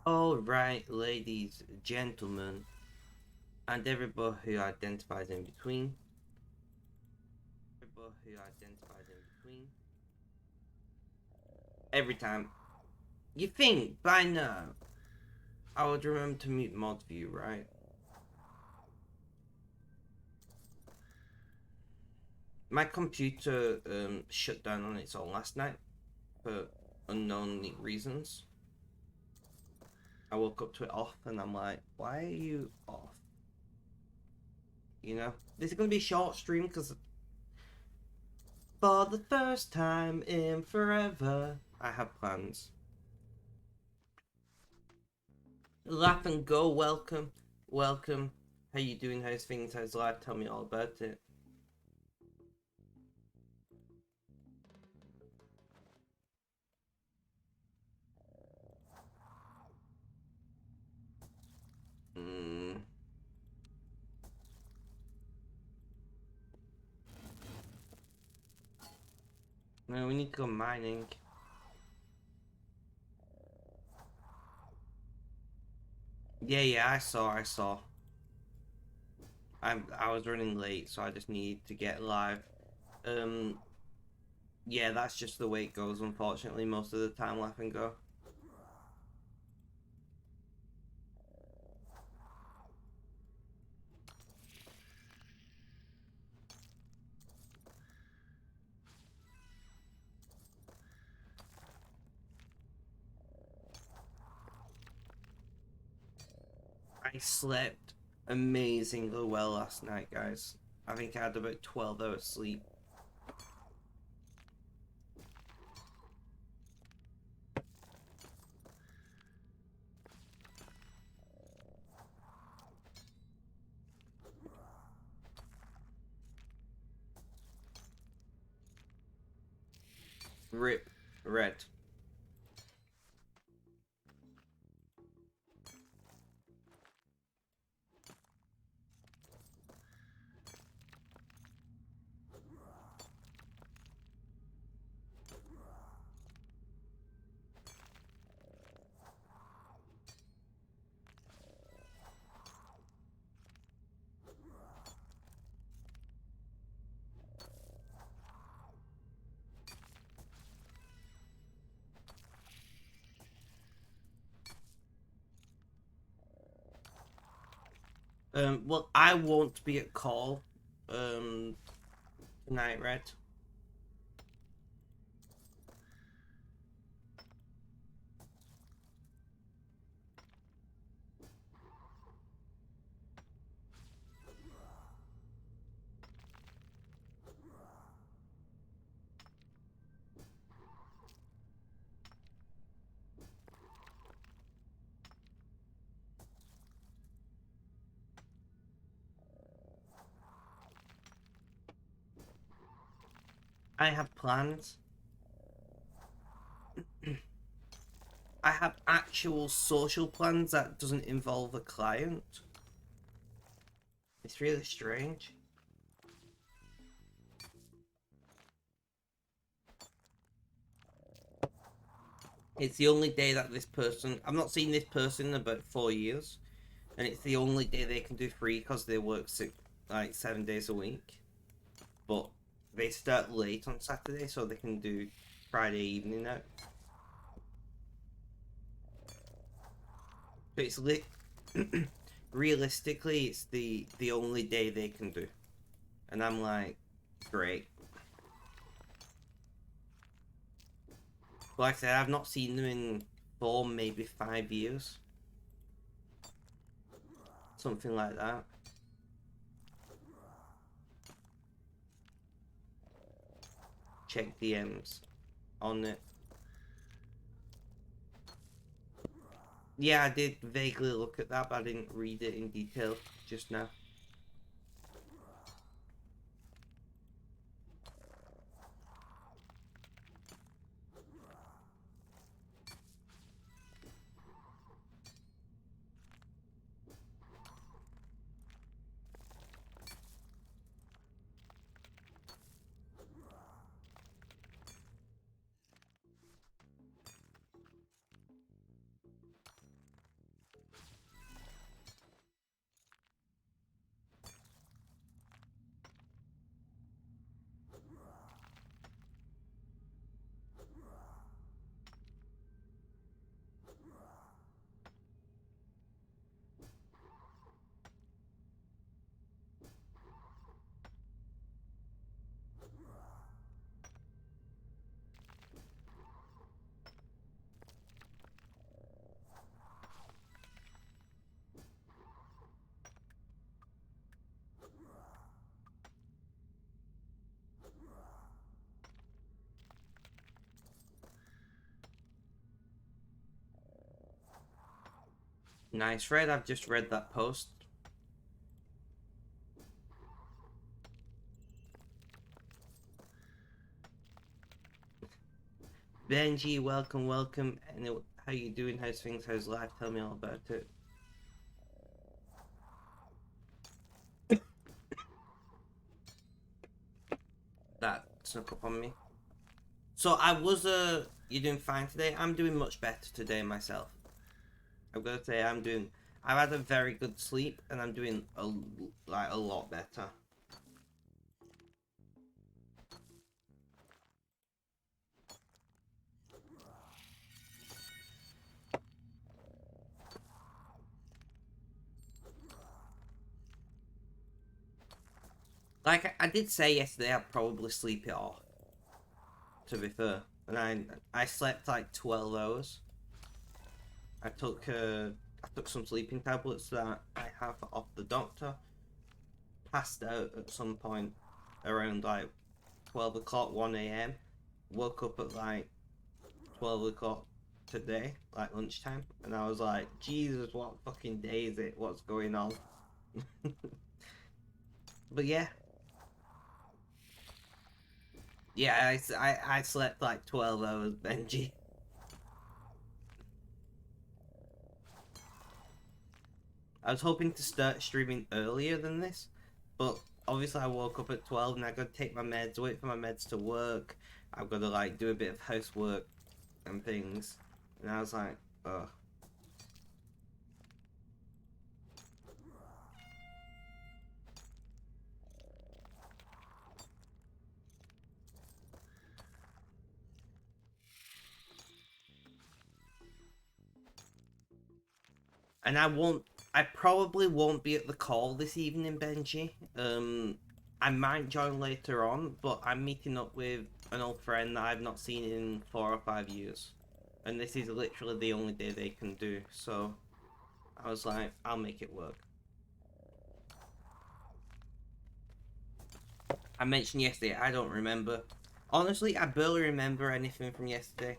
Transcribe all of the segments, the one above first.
All right, ladies, gentlemen, and everybody who identifies in between. Everybody who identifies in between. Every time. You think by now I would remember to mute mod view, right? My computer shut down on its own last night for unknown reasons. I woke up to it off and I'm like, why are you off? You know? This is going to be a short stream because for the first time in forever, I have plans. Laugh and go, welcome. Welcome. How you doing? How's things? How's life? Tell me all about it. Mm. No, we need to go mining. Yeah, I saw. I was running late, so I just need to get live. Um, yeah, that's just the way it goes. Unfortunately, most of the time, laugh and go. I slept amazingly well last night, guys. I think I had about 12 hours sleep. Rip, red. Well, I won't be at call tonight, Red. I have plans. I have actual social plans that doesn't involve a client. It's really strange. It's the only day that this person... I've not seen this person in about 4 years. And it's the only day they can do free because they work like 7 days a week. But they start late on Saturday so they can do Friday evening now. But it's lit. Realistically, it's the only day they can do. And I'm like, great. But like I said, I've not seen them in 4, maybe 5 years. Something like that. Check DMs on it. Yeah, I did vaguely look at that, but I didn't read it in detail just now. Nice, Fred. I've just read that post. Benji, welcome, welcome. And how you doing? How's things? How's life? Tell me all about it. That snuck up on me. So I was you doing fine today? I'm doing much better today myself. I've got to say I've had a very good sleep and I'm doing a lot better. Like I did say yesterday, I'd probably sleep it off. To be fair, and I slept like 12 hours. I took some sleeping tablets that I have off the doctor. Passed out at some point around like 12 o'clock, 1 a.m. Woke up at like 12 o'clock today, like lunchtime, and I was like, Jesus, what fucking day is it? What's going on? But yeah. Yeah, I slept like 12 hours, Benji. I was hoping to start streaming earlier than this, but obviously I woke up at 12 and I got to take my meds, wait for my meds to work. I've got to like do a bit of housework and things. And I was like, ugh. And I probably won't be at the call this evening, Benji. I might join later on, but I'm meeting up with an old friend that I've not seen in 4 or 5 years. And this is literally the only day they can do, so I was like, I'll make it work. I mentioned yesterday, I don't remember. Honestly, I barely remember anything from yesterday.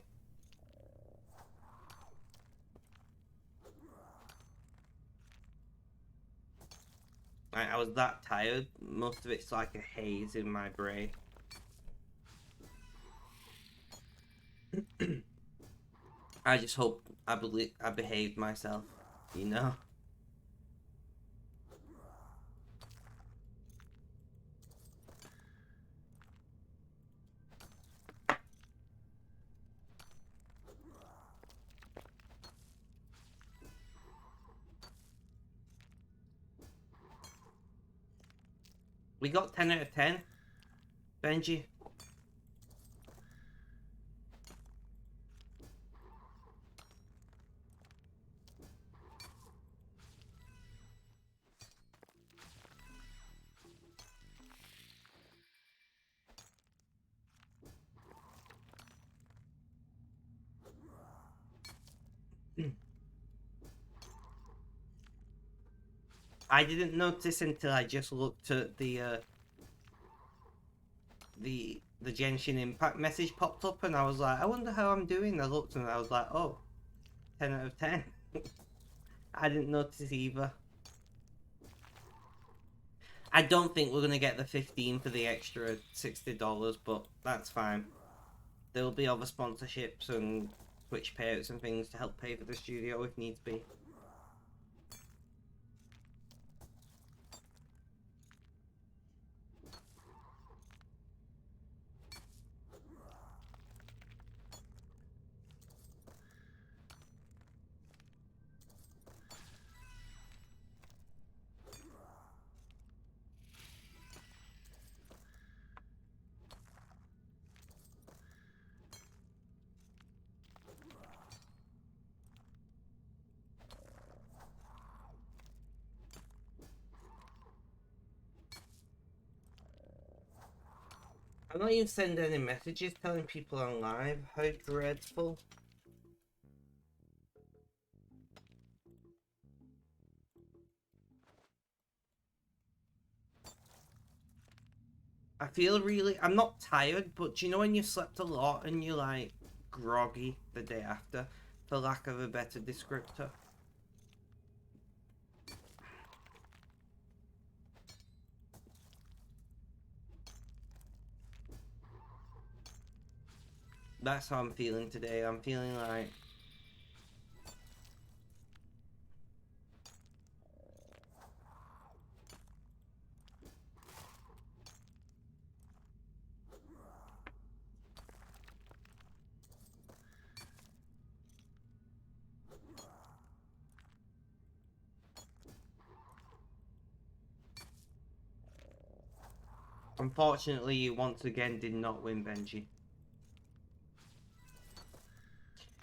I was that tired, most of it's like a haze in my brain. I just hope I behaved myself, you know? We got 10 out of 10, Benji. I didn't notice until I just looked at the Genshin Impact message popped up and I was like, I wonder how I'm doing. I looked and I was like, oh, 10 out of 10. I didn't notice either. I don't think we're going to get the 15 for the extra $60, but that's fine. There will be other sponsorships and Twitch payouts and things to help pay for the studio if needs be. I'm not even sending any messages telling people I'm live. How dreadful. I feel really... I'm not tired, but you know when you slept a lot and you're like groggy the day after, for lack of a better descriptor? That's how I'm feeling today. I'm feeling like... Unfortunately, you once again did not win, Benji.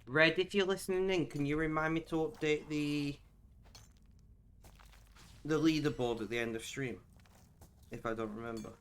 Red, if you're listening in, can you remind me to update the leaderboard at the end of stream? If I don't remember.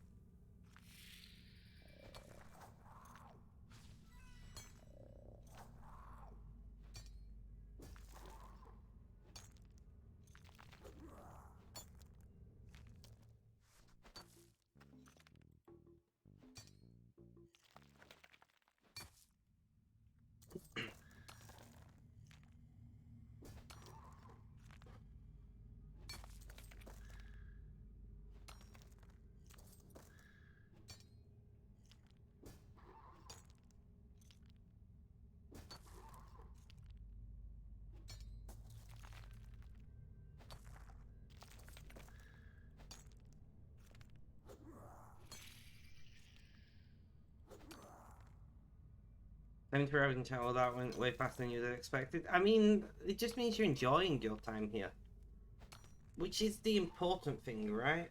Thanks for having chat. Well, that went way faster than you'd expected. I mean, it just means you're enjoying your time here. Which is the important thing, right?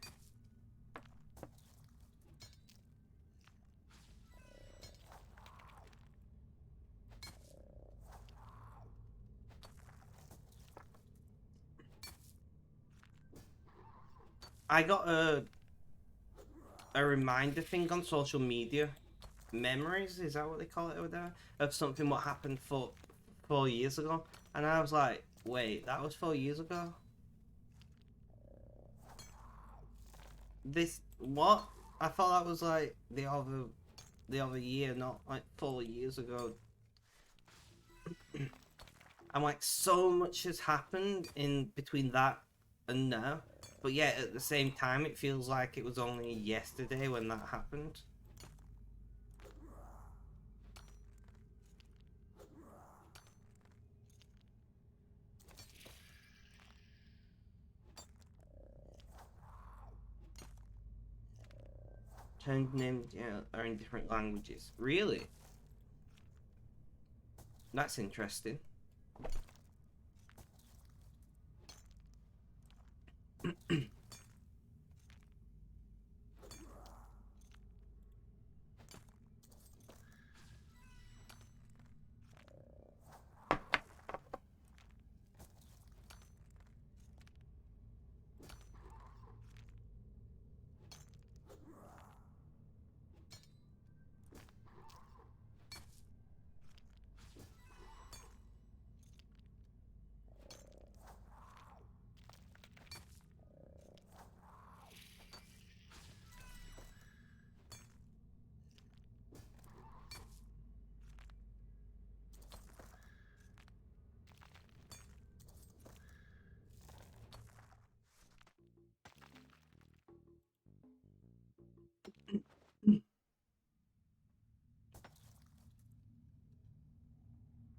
I got a reminder thing on social media. Memories, is that what they call it over there? Of something what happened 4 years ago. And I was like, wait, that was 4 years ago? This, what? I thought that was like the other year, not like 4 years ago. I'm like, so much has happened in between that and now. But yet, at the same time, it feels like it was only yesterday when that happened. Turned names, yeah, are in different languages. Really? That's interesting.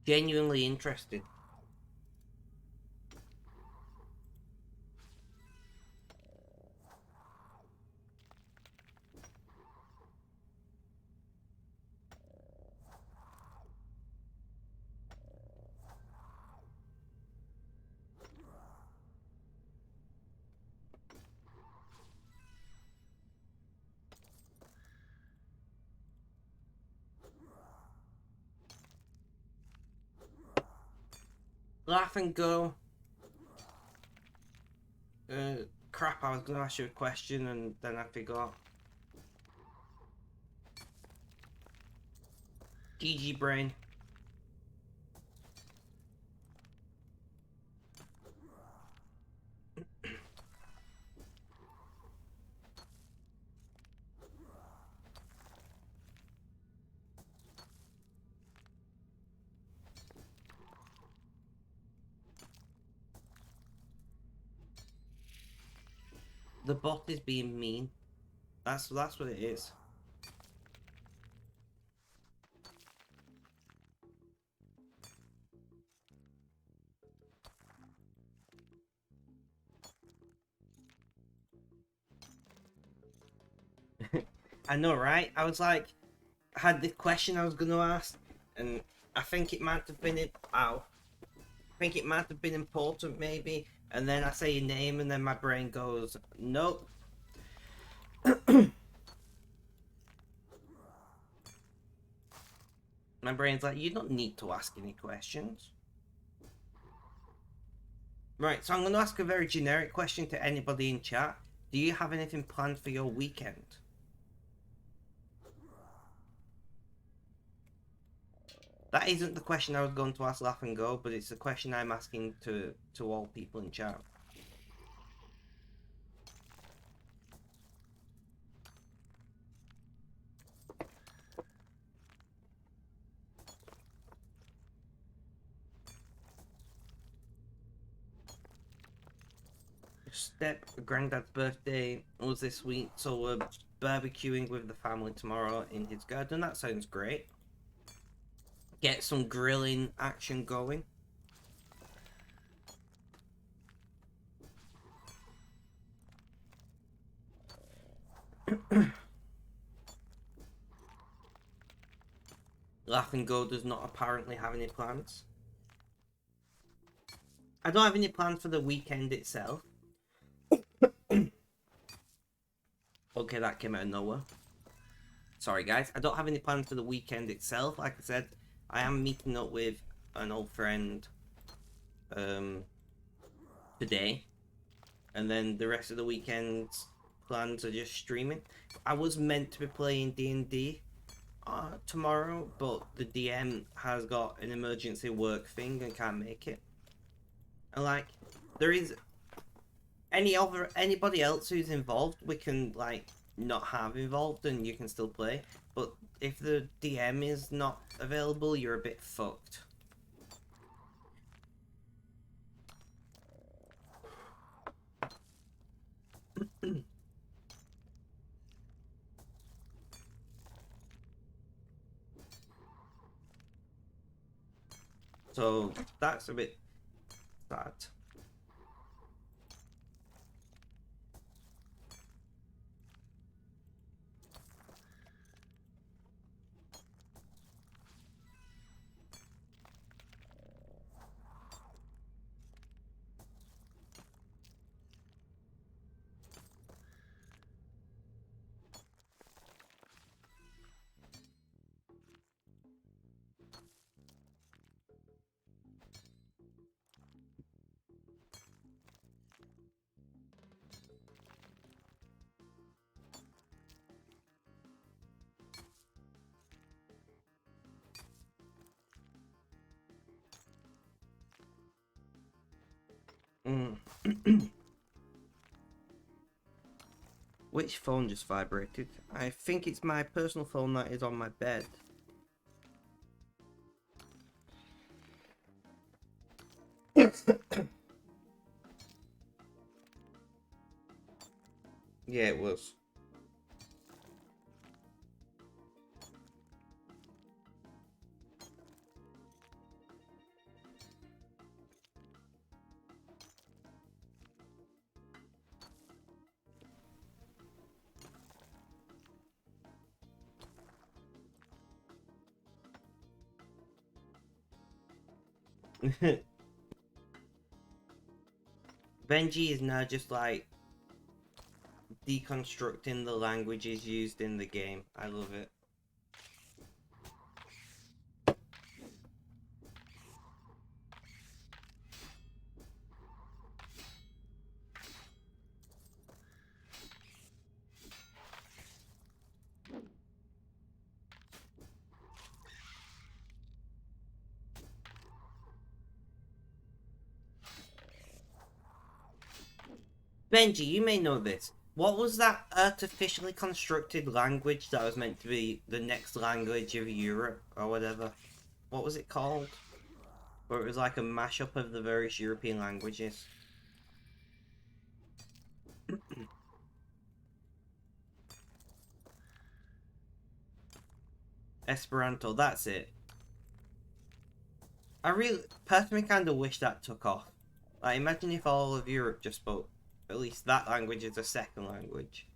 Genuinely interested. Laugh and go. Crap, I was gonna ask you a question and then I forgot. GG brain. The bot is being mean. That's what it is. I know, right? I was like, I had the question I was going to ask, and I think it might have been I think it might have been important, maybe. And then I say your name, and then my brain goes, nope. My brain's like, you don't need to ask any questions. Right, so I'm going to ask a very generic question to anybody in chat. Do you have anything planned for your weekend? That isn't the question I was going to ask Laugh and Go, but it's the question I'm asking to all people in chat. Step granddad's birthday was this week, so we're barbecuing with the family tomorrow in his garden. That sounds great. Get some grilling action going. Laugh and Go does not apparently have any plans. I don't have any plans for the weekend itself. Okay, that came out of nowhere. Sorry, guys. I don't have any plans for the weekend itself. Like I said, I am meeting up with an old friend today. And then the rest of the weekend's plans are just streaming. I was meant to be playing D&D tomorrow, but the DM has got an emergency work thing and can't make it. And like, there is anybody else who's involved, we can like not have involved and you can still play. But if the DM is not available, you're a bit fucked. So that's a bit sad. Which phone just vibrated? I think it's my personal phone that is on my bed. Yeah, it was. Benji is now just like deconstructing the languages used in the game. I love it. Benji, you may know this. What was that artificially constructed language that was meant to be the next language of Europe or whatever? What was it called? Where it was like a mashup of the various European languages. Esperanto, that's it. I really, personally kind of wish that took off. Like, imagine if all of Europe just spoke at least that language as a second language.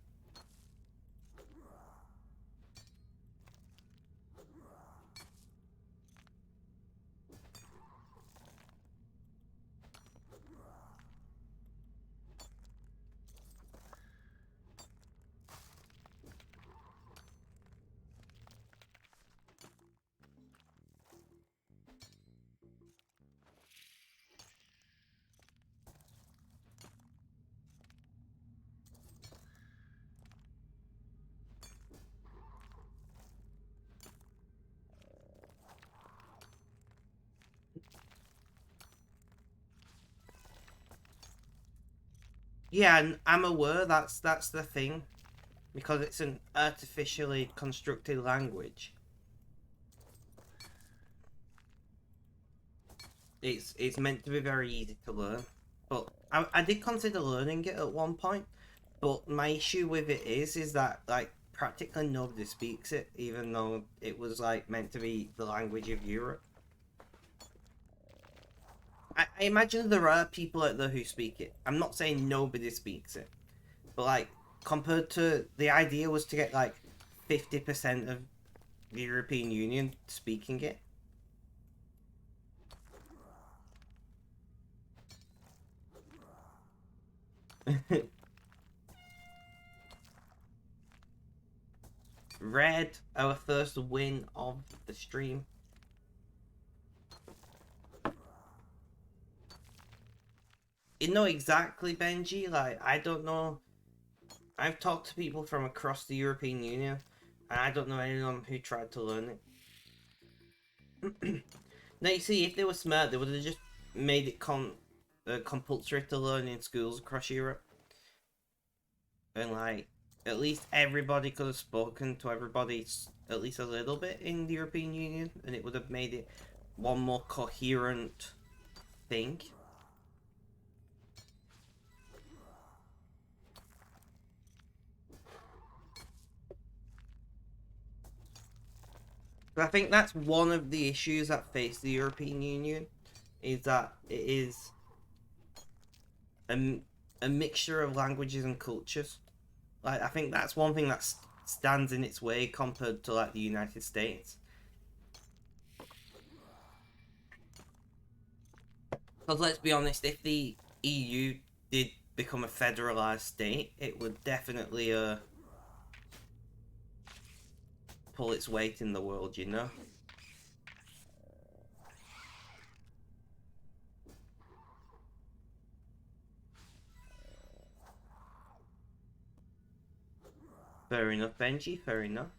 Yeah, and I'm aware that's the thing, because it's an artificially constructed language. It's meant to be very easy to learn, but I did consider learning it at one point. But my issue with it is that like practically nobody speaks it, even though it was like meant to be the language of Europe. I imagine there are people out there who speak it. I'm not saying nobody speaks it, but like compared to the idea was to get like 50% of the European Union speaking it. Red, our first win of the stream. You know exactly, Benji. Like I don't know. I've talked to people from across the European Union, and I don't know anyone who tried to learn it. Now you see, if they were smart, they would have just made it compulsory to learn in schools across Europe, and like at least everybody could have spoken to everybody at least a little bit in the European Union, and it would have made it one more coherent thing. But I think that's one of the issues that face the European Union is that it is a, a mixture of languages and cultures. Like I think that's one thing that stands in its way compared to like the United States. Because let's be honest, if the EU did become a federalized state, it would definitely pull its weight in the world, you know. Fair enough, Benji. Fair enough.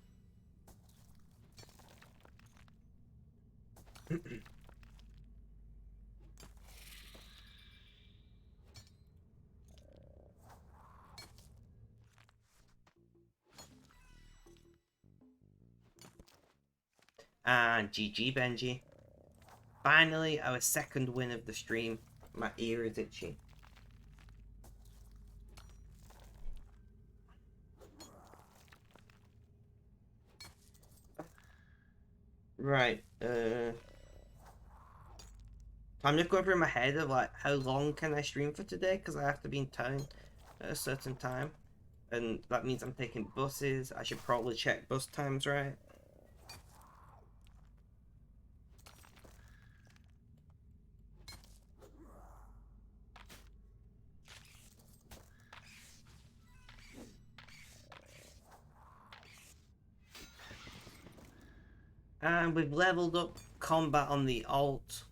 And GG, Benji. Finally, our second win of the stream. My ear is itchy. Right. I'm just going through my head of like how long can I stream for today because I have to be in town at a certain time, and that means I'm taking buses. I should probably check bus times, right? And we've leveled up combat on the alt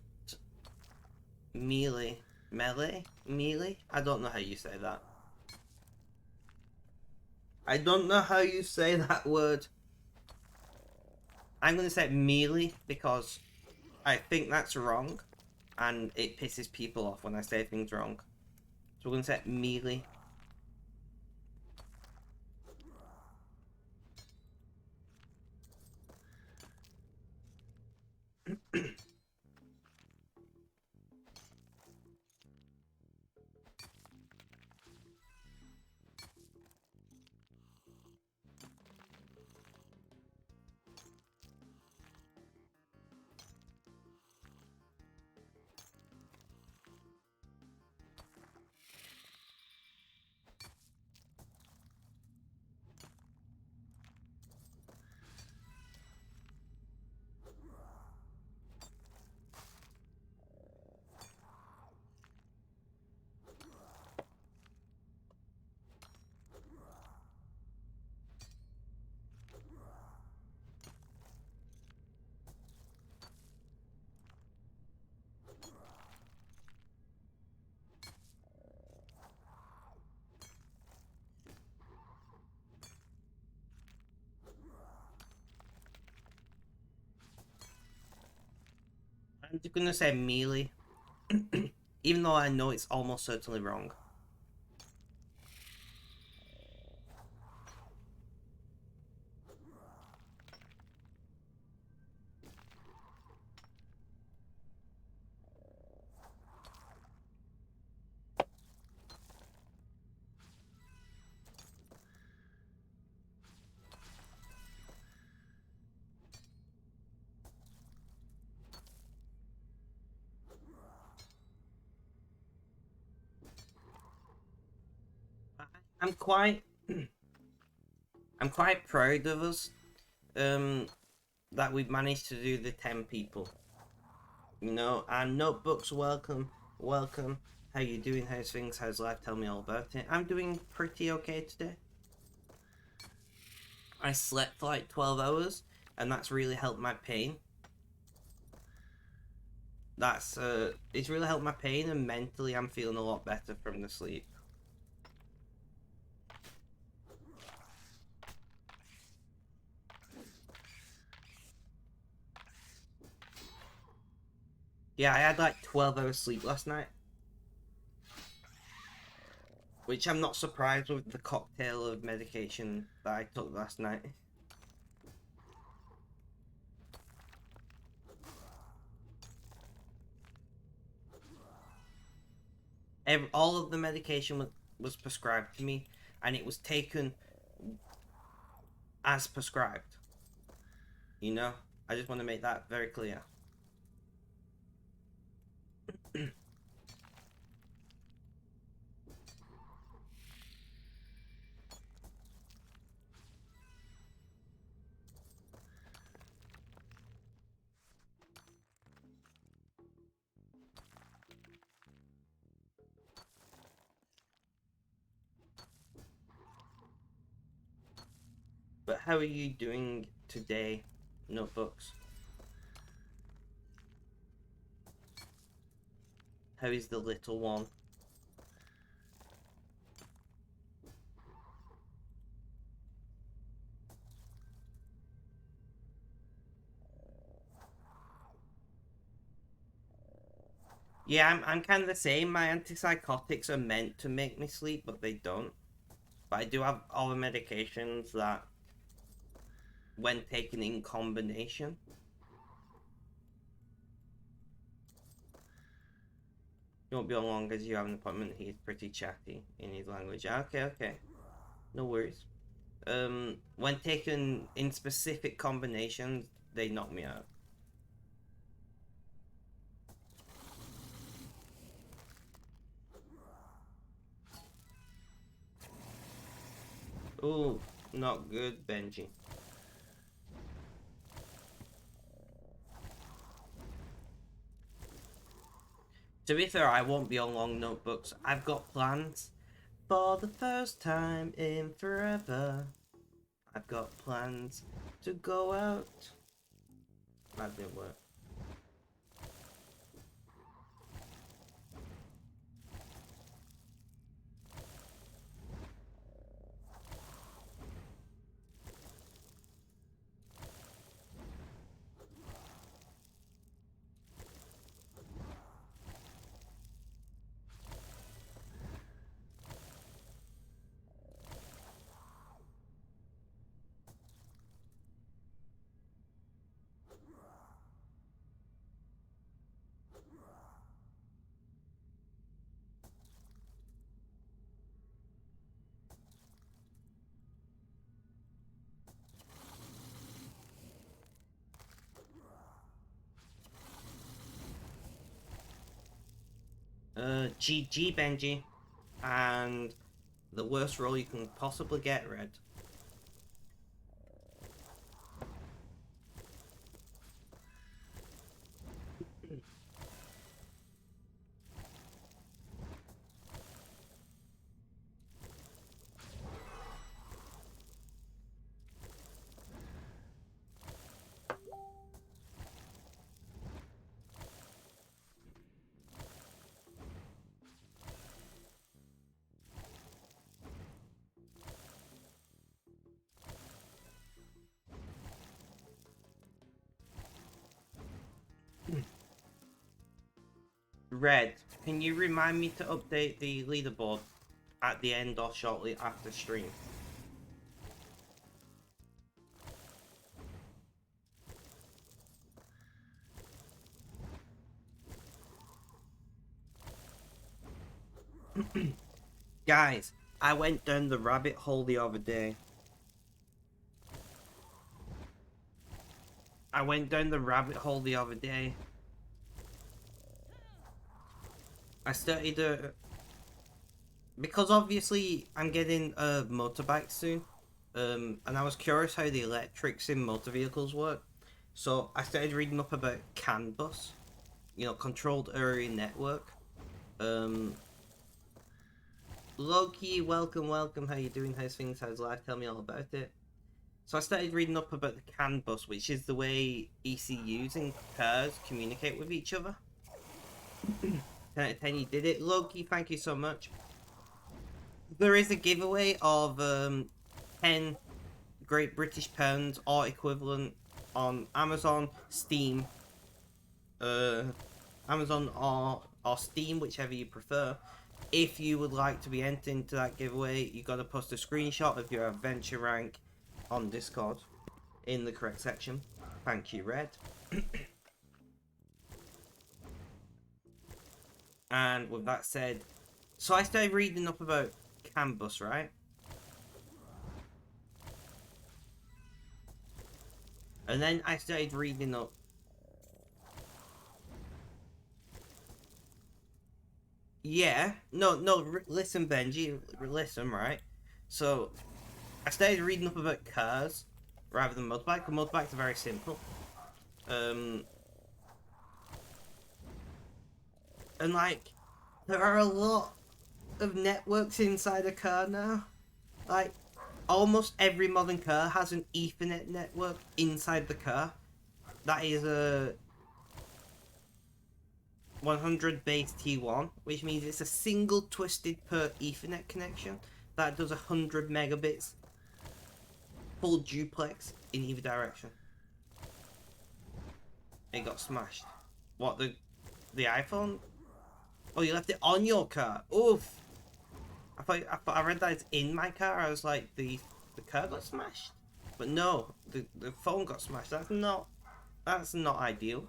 melee. I don't know how you say that. I don't know how you say that word. I'm gonna say melee because I think that's wrong, and it pisses people off when I say things wrong. So we're gonna say melee. I'm just gonna say melee, even though I know it's almost certainly wrong. I'm quite I'm quite proud of us that we've managed to do the 10 people. You know, and notebooks, welcome, welcome. How you doing? How's things? How's life? Tell me all about it. I'm doing pretty okay today. I slept for like 12 hours, and that's really helped my pain. It's really helped my pain, and mentally I'm feeling a lot better from the sleep. Yeah, I had like 12 hours sleep last night. Which I'm not surprised with the cocktail of medication that I took last night. All of the medication was prescribed to me, and it was taken as prescribed. You know? I just want to make that very clear. But how are you doing today, Notebooks? How is the little one? Yeah, I'm kind of the same. My antipsychotics are meant to make me sleep, but they don't. But I do have other medications that, when taken in combination, you won't be on long as you have an appointment. He's pretty chatty in his language. Okay, okay. No worries. When taken in specific combinations, they knock me out. Oh, not good, Benji. To be fair, I won't be on long, Notebooks. I've got plans for the first time in forever. I've got plans to go out. That didn't work. GG, Benji. And the worst roll you can possibly get, Red. Red, can you remind me to update the leaderboard at the end or shortly after stream? Guys, I went down the rabbit hole the other day. I went down the rabbit hole the other day. I started because obviously I'm getting a motorbike soon, and I was curious how the electrics in motor vehicles work. So I started reading up about CAN bus, controlled area network. Um, Loki, welcome, welcome. How you doing? How's things? How's life? Tell me all about it. So I started reading up about the CAN bus, which is the way ECUs and cars communicate with each other. 10 out of 10, you did it. Loki, thank you so much. There is a giveaway of 10 Great British Pounds or equivalent on Amazon, Steam, uh, Amazon or Steam, whichever you prefer. If you would like to be entered into that giveaway, you got to post a screenshot of your adventure rank on Discord in the correct section. Thank you, Red. And with that said, so I started reading up about CAN bus, right? And then I started reading up. Yeah, no, listen, Benji, listen, right? So I started reading up about cars rather than motorbike. Motorbikes are very simple. And like, there are a lot of networks inside a car now. Like, almost every modern car has an Ethernet network inside the car. That is a 100 base T1, which means it's a single twisted per Ethernet connection that does 100 megabits full duplex in either direction. It got smashed. What, the iPhone? Oh, you left it on your car. Oof. I read that it's in my car. I was like, the car got smashed, but no, the phone got smashed. That's not ideal.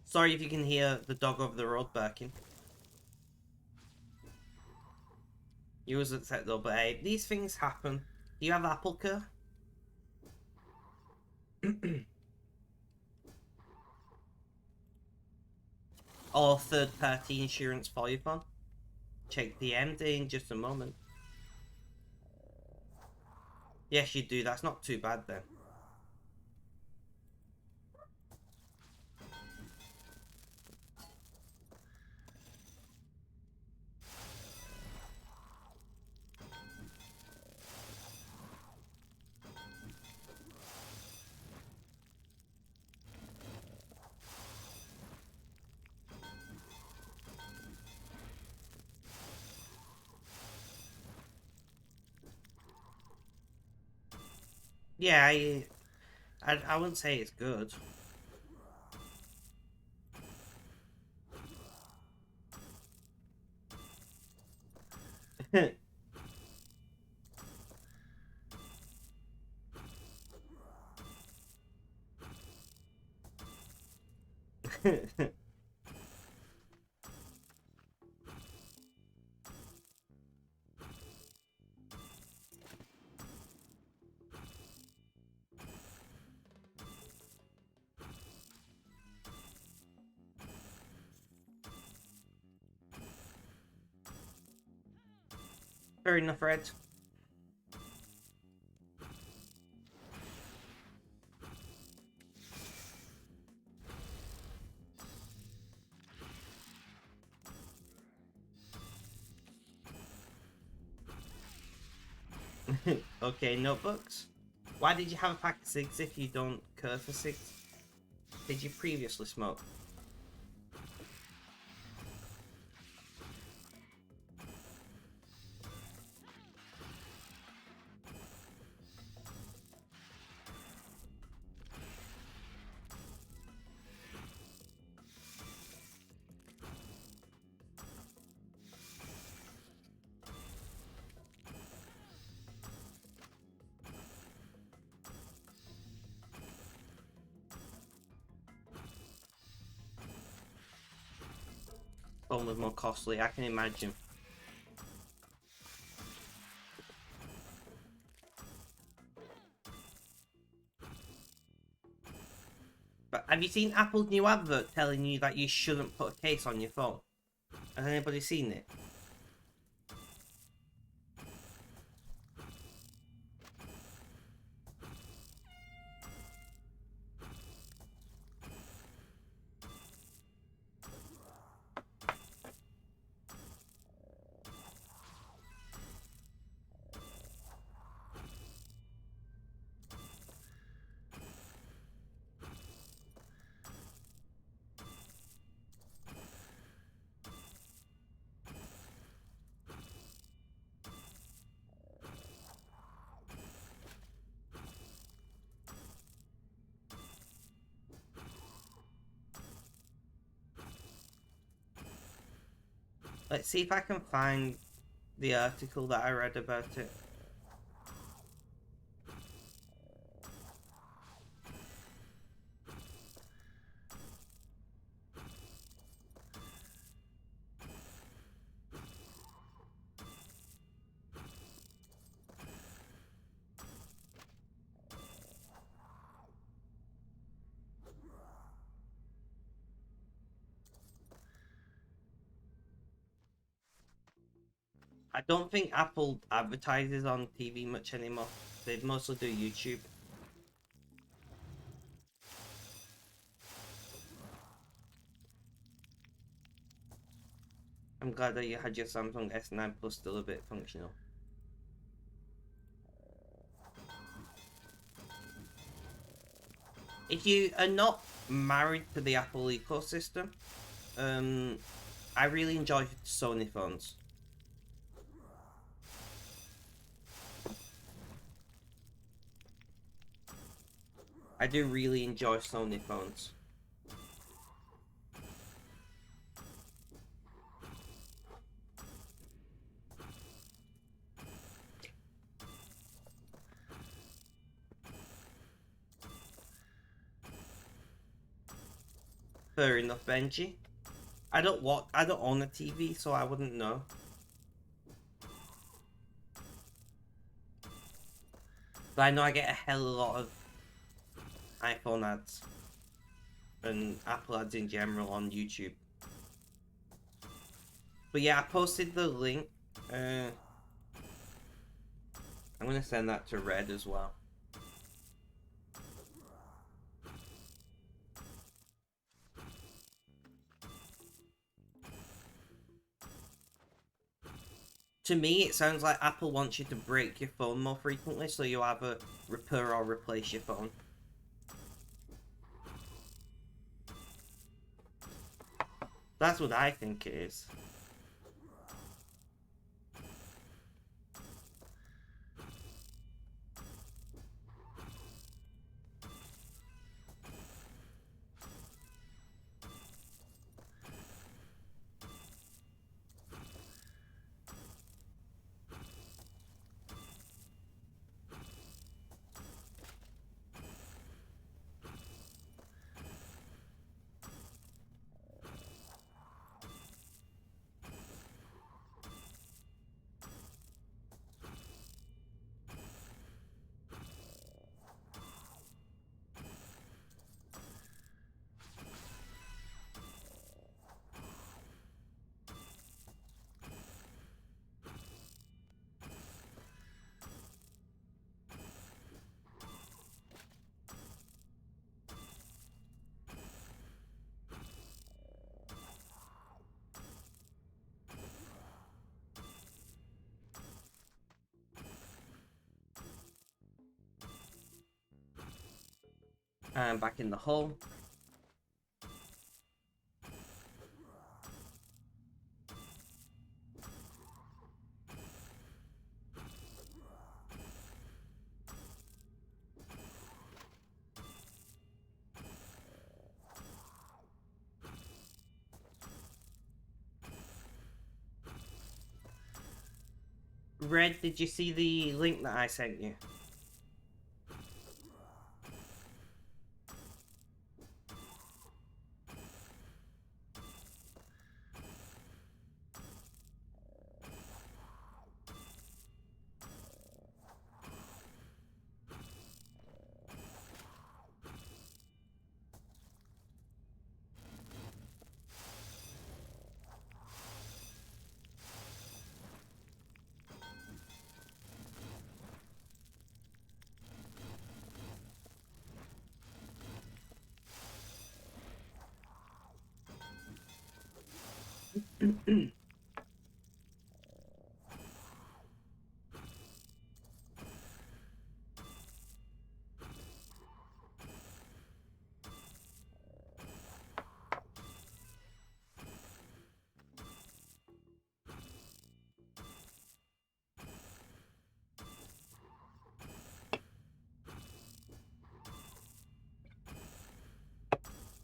Sorry if you can hear the dog over the road barking. You was upset though, but hey, these things happen. Do you have Apple Care? Or third-party insurance for your phone? Check the MD in just a moment. Yes, you do. That's not too bad then. Yeah, I wouldn't say it's good. Fair enough, Red. Okay, notebooks. Why did you have a pack of cigs if you don't care for cigs? Did you previously smoke? Phone was more costly, I can imagine. But have you seen Apple's new advert telling you that you shouldn't put a case on your phone? Has anybody seen it? Let's see if I can find the article that I read about it. I don't think Apple advertises on TV much anymore. They mostly do YouTube. I'm glad that you had your Samsung S9 Plus still a bit functional. If you are not married to the Apple ecosystem, I really enjoy Sony phones. I do really enjoy Sony phones. Fair enough, Benji. I don't own a TV, so I wouldn't know. But I know I get a hell of a lot of iPhone ads and Apple ads in general on YouTube. But yeah, I posted the link. I'm gonna send that to Red as well. To me, it sounds like Apple wants you to break your phone more frequently, so you either repair or replace your phone. That's what I think it is. And back in the hole. Red, did you see the link that I sent you?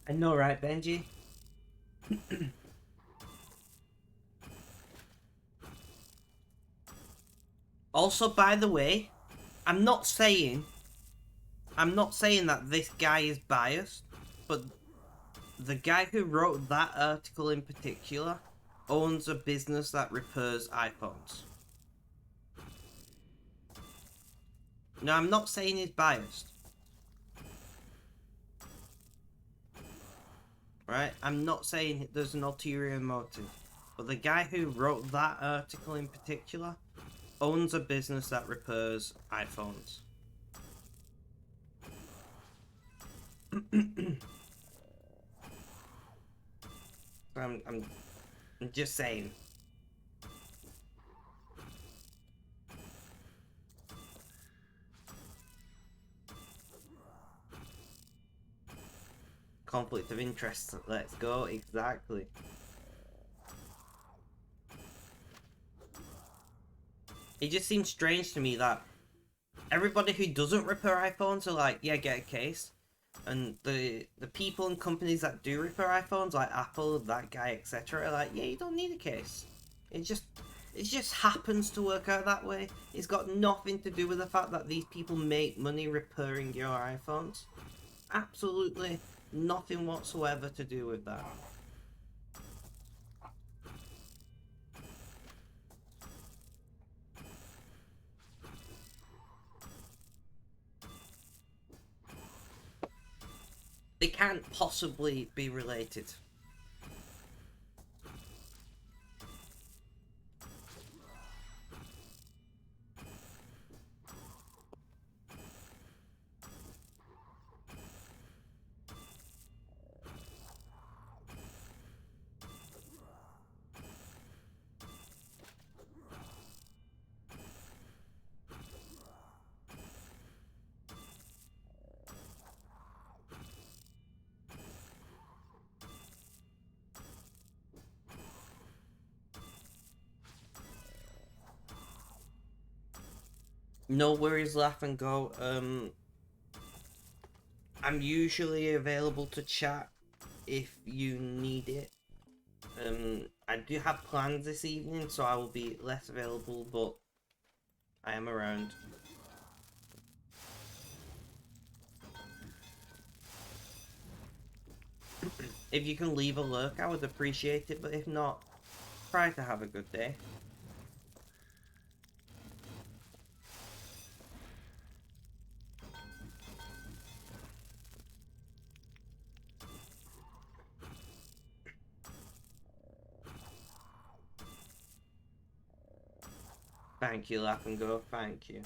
I know, right, Benji? Also, by the way, I'm not saying that this guy is biased, but the guy who wrote that article in particular owns a business that repairs iPhones. No, I'm not saying he's biased. Right? I'm not saying there's an ulterior motive. But the guy who wrote that article in particular owns a business that repairs iPhones. I'm just saying. Conflict of interest. Let's go. Exactly. It just seems strange to me that everybody who doesn't repair iPhones are like, yeah, get a case. And the people and companies that do repair iPhones, like Apple, that guy, etc., are like, yeah, you don't need a case. It just happens to work out that way. It's got nothing to do with the fact that these people make money repairing your iPhones. Absolutely nothing whatsoever to do with that. They can't possibly be related. No worries, laugh and go. I'm usually available to chat if you need it. I do have plans this evening, so I will be less available, but I am around. If you can leave a lurk, I would appreciate it, but if not, try to have a good day. Thank you, laugh and go. Thank you.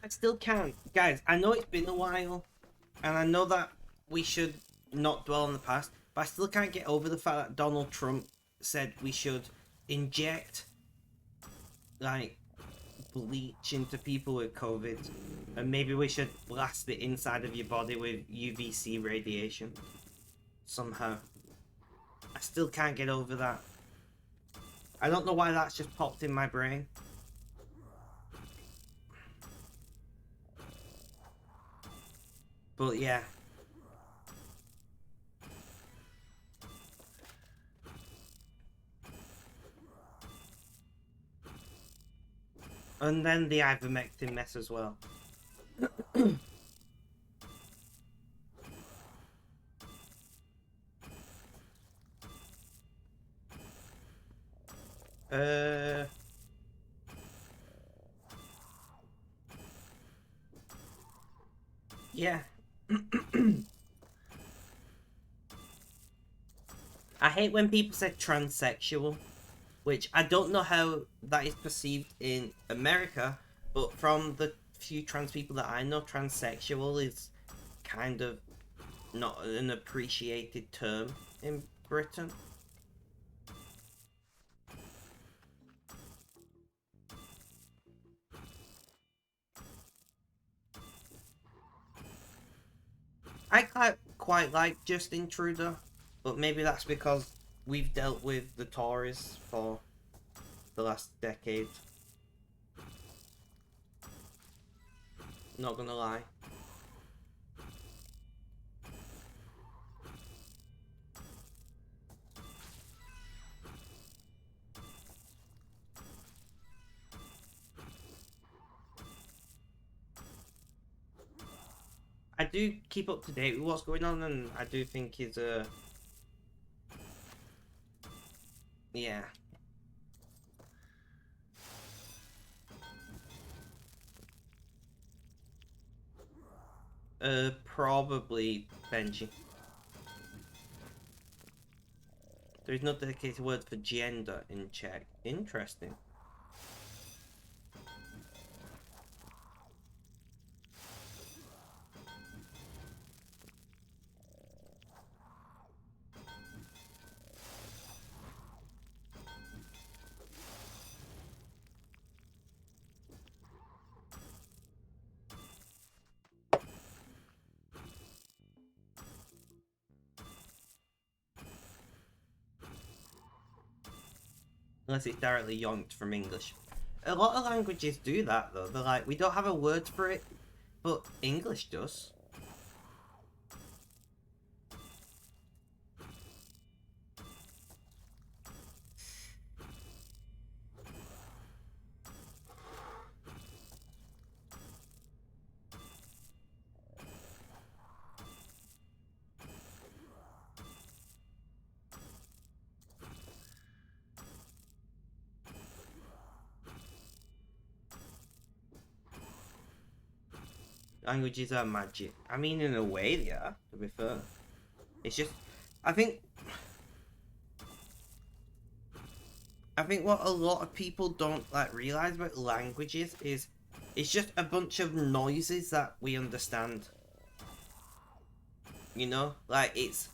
I still can't. Guys, I know it's been a while, and I know that we should not dwell on the past, but I still can't get over the fact that Donald Trump said we should inject, like, bleach into people with COVID, and maybe we should blast the inside of your body with UVC radiation. Somehow. I still can't get over that. I don't know why that's just popped in my brain. But yeah. And then the ivermectin mess as well. Yeah. I hate when people say transsexual, which I don't know how that is perceived in America, but from the few trans people that I know, transsexual is kind of not an appreciated term in Britain. I quite like Justin Trudeau, but maybe that's because we've dealt with the Tories for the last decade. Not gonna lie. I do keep up to date with what's going on, and I do think he's a yeah. Probably Benji. There is no dedicated word for gender in Czech. Interesting. Unless it's directly yoinked from English. A lot of languages do that though. They're like, we don't have a word for it, but English does. Languages are magic. I mean, in a way, they are, to be fair. It's just, I think, I think what a lot of people don't like realize about languages is, it's just a bunch of noises that we understand. You know, like it's,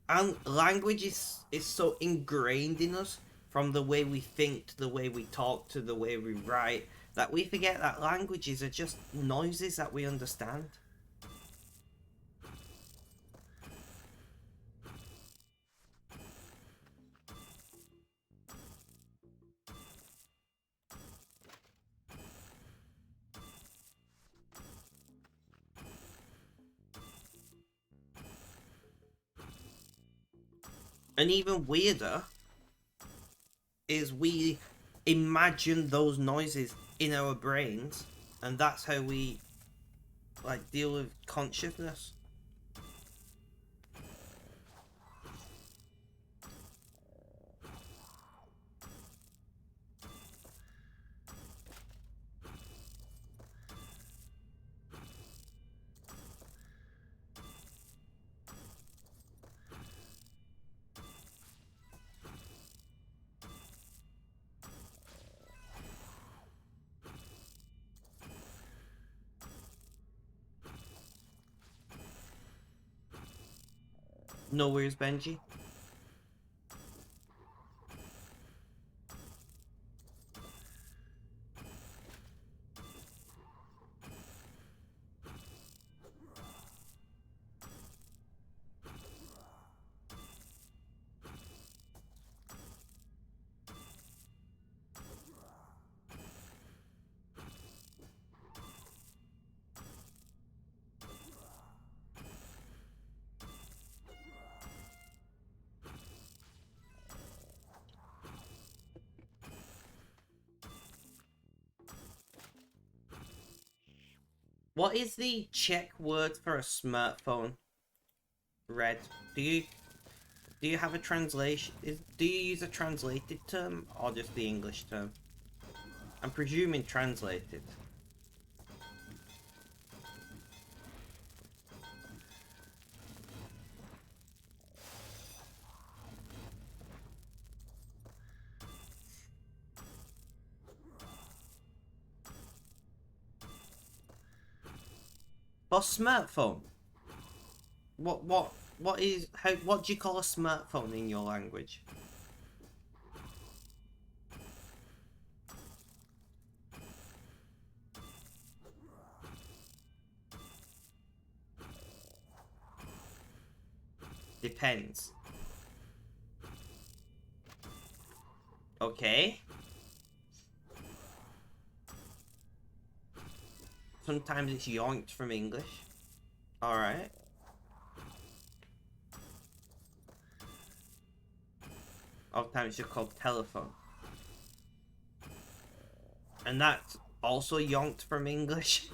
and language is so ingrained in us from the way we think to the way we talk to the way we write that we forget that languages are just noises that we understand. And even weirder is we imagine those noises in our brains, and that's how we like deal with consciousness. No worries, Benji. What is the Czech word for a smartphone? Red. Do you have a translation? Do you use a translated term or just the English term? I'm presuming translated. For smartphone. What is what do you call a smartphone in your language? Depends. Okay. Sometimes it's yoinked from English. Alright. Other times it's just called telephone. And that's also yoinked from English.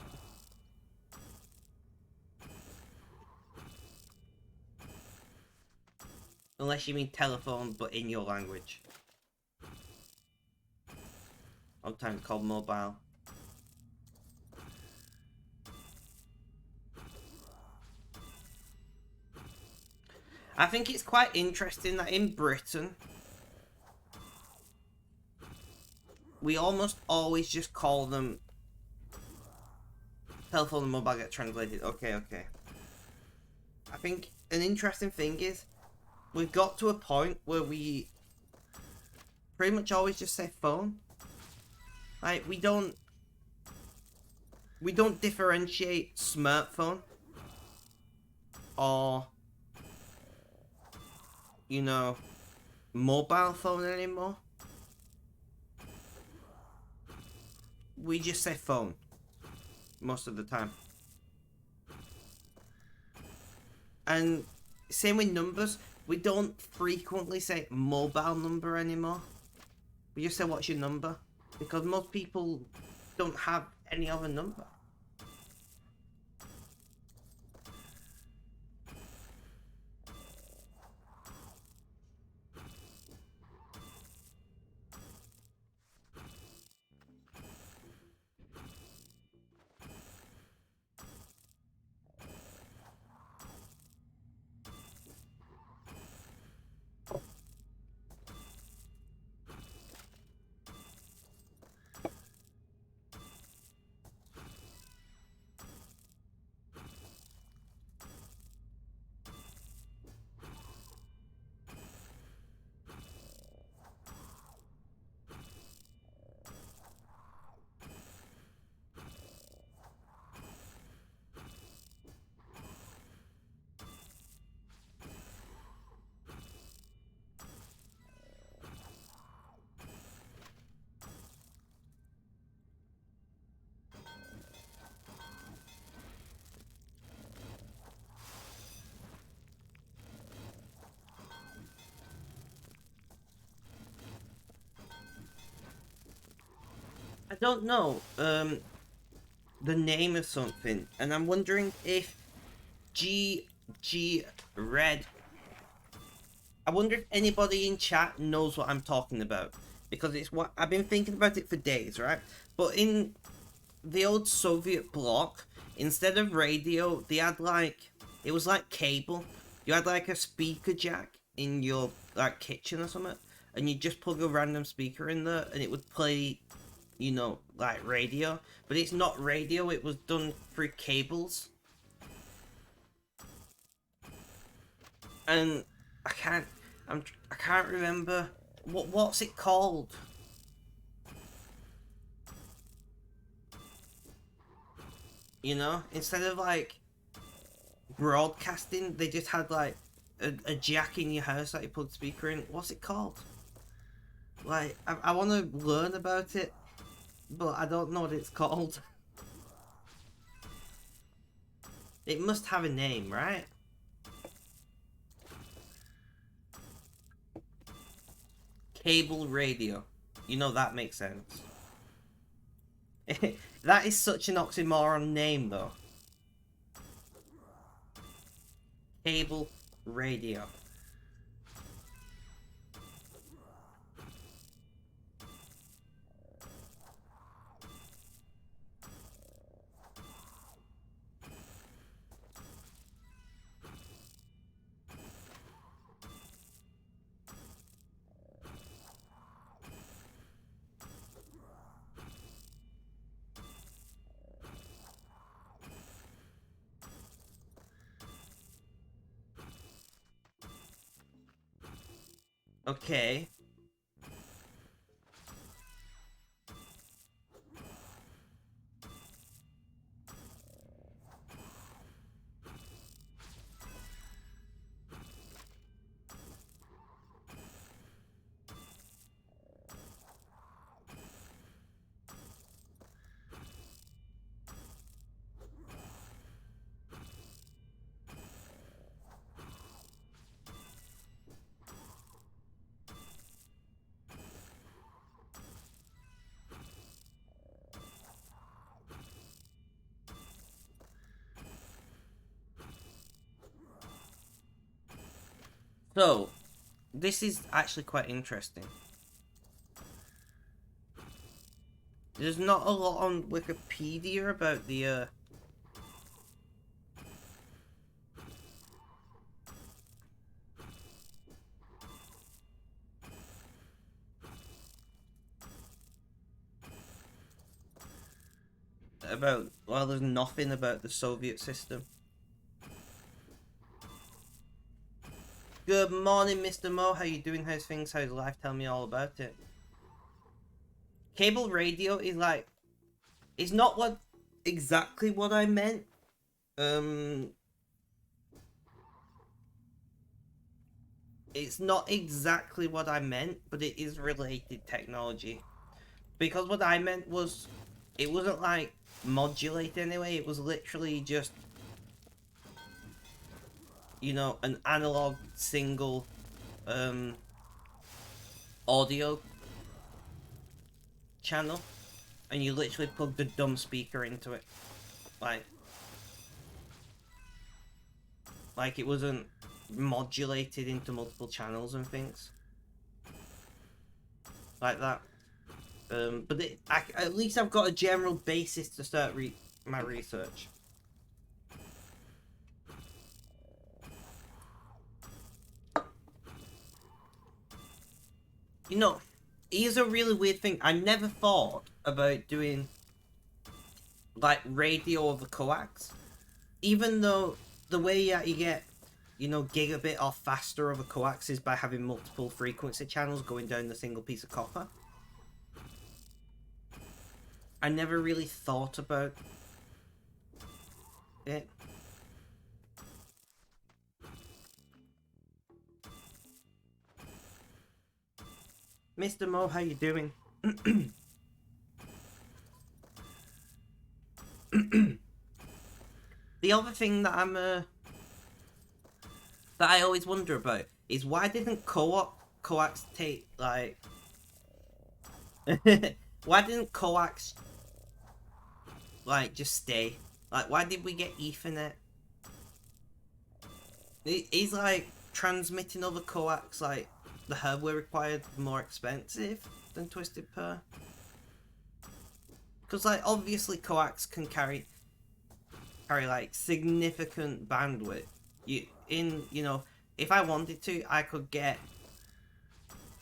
Unless you mean telephone, but in your language. Sometimes called mobile. I think it's quite interesting that in Britain, we almost always just call them telephone and mobile get translated. Okay. I think an interesting thing is we've got to a point where we pretty much always just say phone. Like we don't differentiate smartphone or mobile phone anymore. We just say phone most of the time. And same with numbers. We don't frequently say mobile number anymore. We just say what's your number, because most people don't have any other number. I don't know the name of something, and I'm wondering if G Red. I wonder if anybody in chat knows what I'm talking about, because it's what I've been thinking about it for days, right? But in the old Soviet bloc, instead of radio, they had it was like cable. You had like a speaker jack in your kitchen or something, and you just plug a random speaker in there, and it would play, like radio. But it's not radio. It was done through cables, and I can't remember what's it called. Instead of broadcasting, they just had a jack in your house that you put the speaker in. What's it called? I want to learn about it, but I don't know what it's called. It must have a name, right? Cable radio. That makes sense. That is such an oxymoron name, though. Cable radio. Okay. So, this is actually quite interesting. There's not a lot on Wikipedia about the, well, there's nothing about the Soviet system. Good morning, Mr. Mo. How you doing? How's things? How's life? Tell me all about it. Cable radio is like... It's not exactly what I meant. It's not exactly what I meant, but it is related technology. Because what I meant was... It wasn't like modulate anyway. It was literally just... You know, an analog single audio channel, and you literally plug the dumb speaker into it, like it wasn't modulated into multiple channels and things like that. But at least I've got a general basis to start my research. You know, here's a really weird thing. I never thought about doing, like, radio over coax. Even though the way you get, you know, gigabit or faster over coax is by having multiple frequency channels going down the single piece of copper. I never really thought about it. Mr. Mo, how you doing? The other thing that that I always wonder about is why didn't coax take, like... why didn't coax, like, just stay? Like, why did we get Ethernet? Is, like, transmitting over coax, like, the hardware required more expensive than Twisted Pair? Because, like, obviously coax can carry like significant bandwidth. You know, if I wanted to, I could get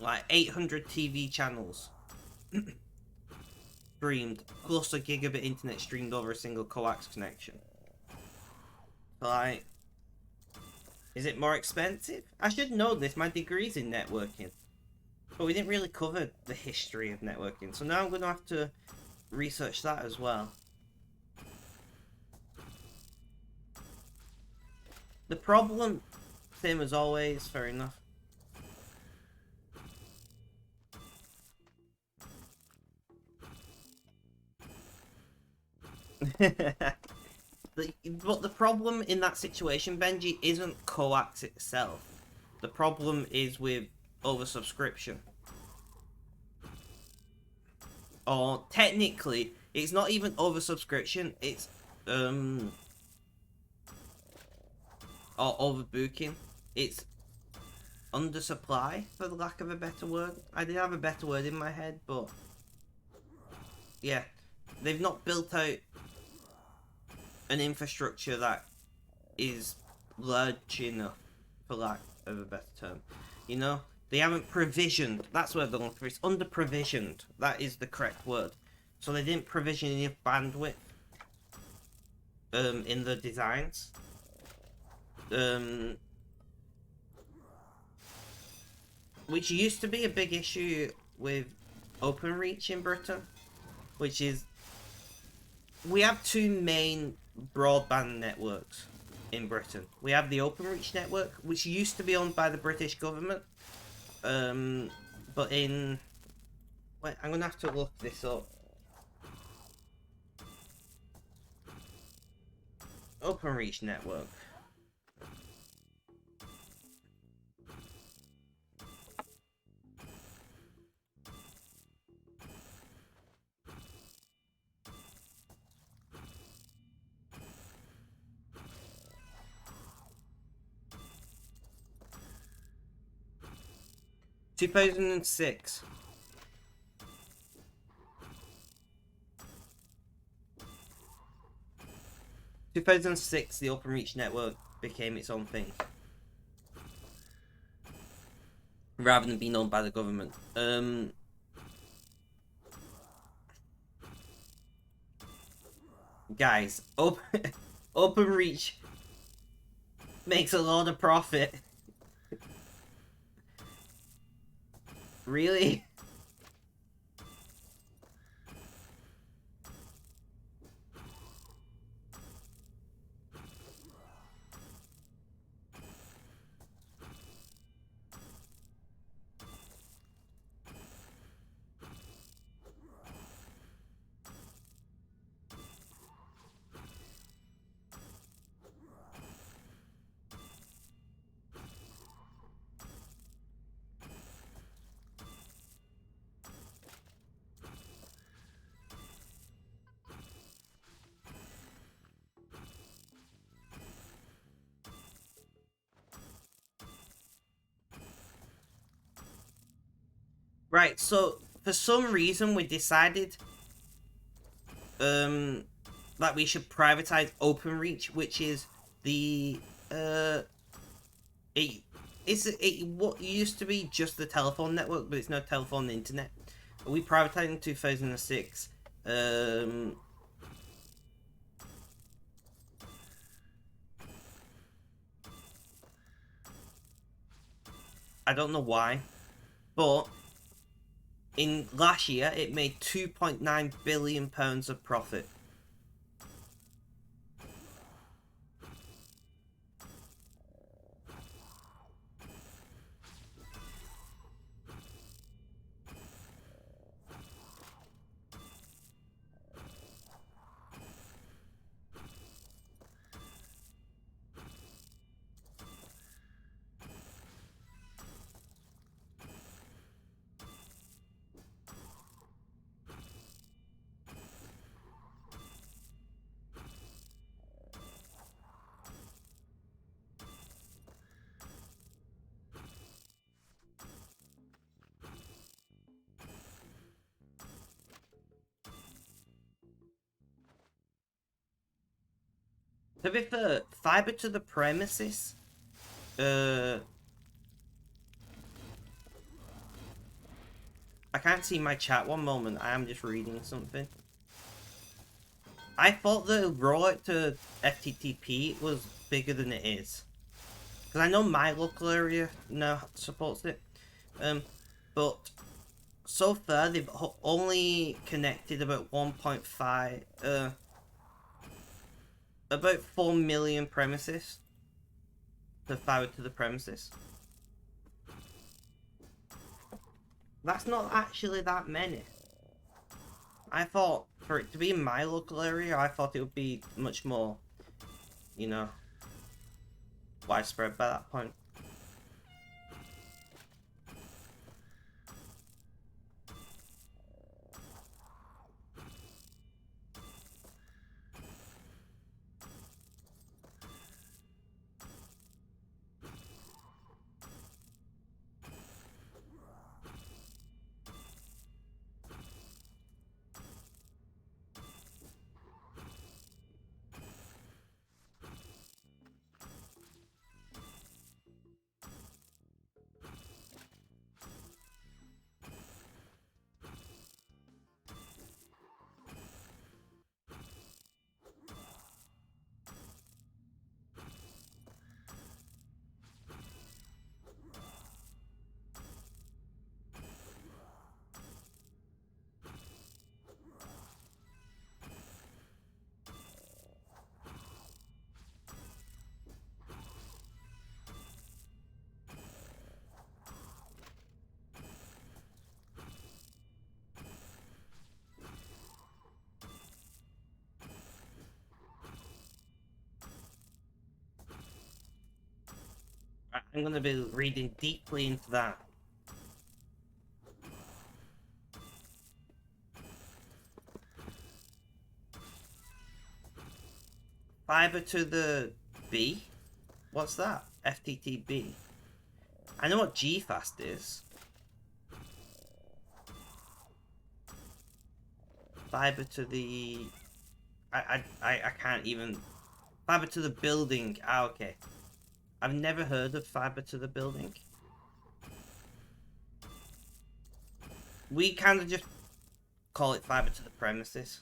like 800 TV channels streamed plus a gigabit internet streamed over a single coax connection. Like, is it more expensive? I should know this. My degree's in networking, but we didn't really cover the history of networking, so now I'm gonna have to research that as well. The problem, same as always, fair enough. But the problem in that situation, Benji, isn't coax itself. The problem is with oversubscription. Or technically, It's not even oversubscription. It's or overbooking. It's undersupply, for the lack of a better word. I did have a better word in my head, but yeah, they've not built out an infrastructure that is large enough, for lack of a better term. You know, they haven't provisioned. That's where they're looking for. It's under provisioned. That is the correct word. So they didn't provision enough bandwidth in the designs. Which used to be a big issue with OpenReach in Britain, which is we have two main broadband networks in Britain. We have the OpenReach network, which used to be owned by the British government, but in wait, I'm gonna have to look this up. OpenReach network. Two 2006. 2006, the OpenReach network became its own thing, rather than being owned by the government. Guys, OpenReach makes a lot of profit. Really? Right, so for some reason we decided that we should privatize OpenReach, which is the what used to be just the telephone network, but it's now telephone and internet. We privatized in 2006. I don't know why, but in last year it made £2.9 billion of profit. To be fair, fiber to the premises, I can't see my chat one moment, I am just reading something. I thought the rollout to FTTP was bigger than it is. Because I know my local area now supports it. But so far they've only connected about 1.5, about 4 million premises to fiber to the premises. That's not actually that many. I thought for it to be in my local area, I thought it would be much more, you know, widespread by that point. I'm gonna be reading deeply into that. Fiber to the B? What's that? FTTB. I know what G-Fast is. Fiber to the... I can't even... Fiber to the building. Ah, okay. I've never heard of fiber to the building. We kind of just call it fiber to the premises.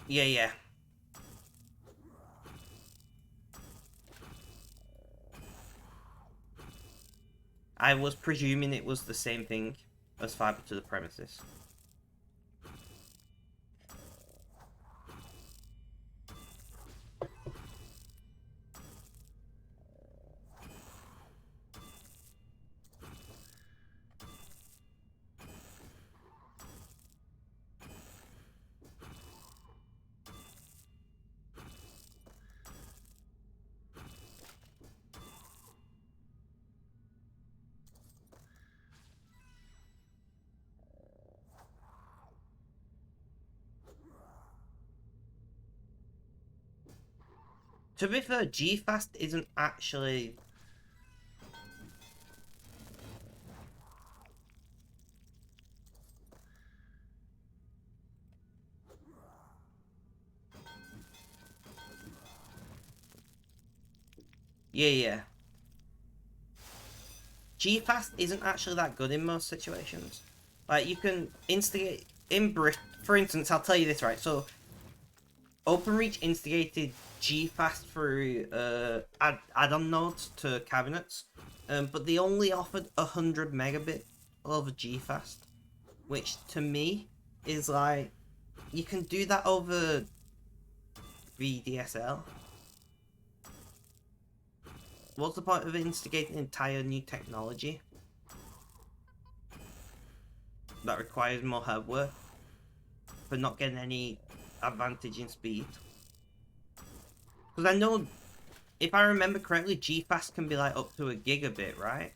Yeah. I was presuming it was the same thing as fiber to the premises. To be fair, G-Fast isn't actually... Yeah. G-Fast isn't actually that good in most situations. Like, you can instigate... For instance, I'll tell you this, right? So, OpenReach instigated G-Fast through add-on nodes to cabinets, but they only offered 100 megabit over G-Fast, which to me is like, you can do that over VDSL. What's the point of instigating entire new technology that requires more hardware for not getting any advantage in speed? Because I know, if I remember correctly, G-Fast can be like up to a gigabit, right?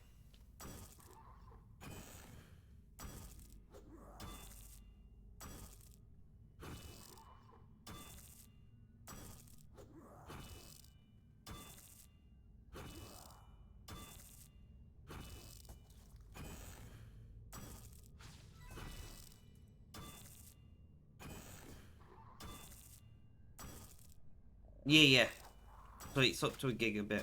Yeah. So it's up to a gigabit.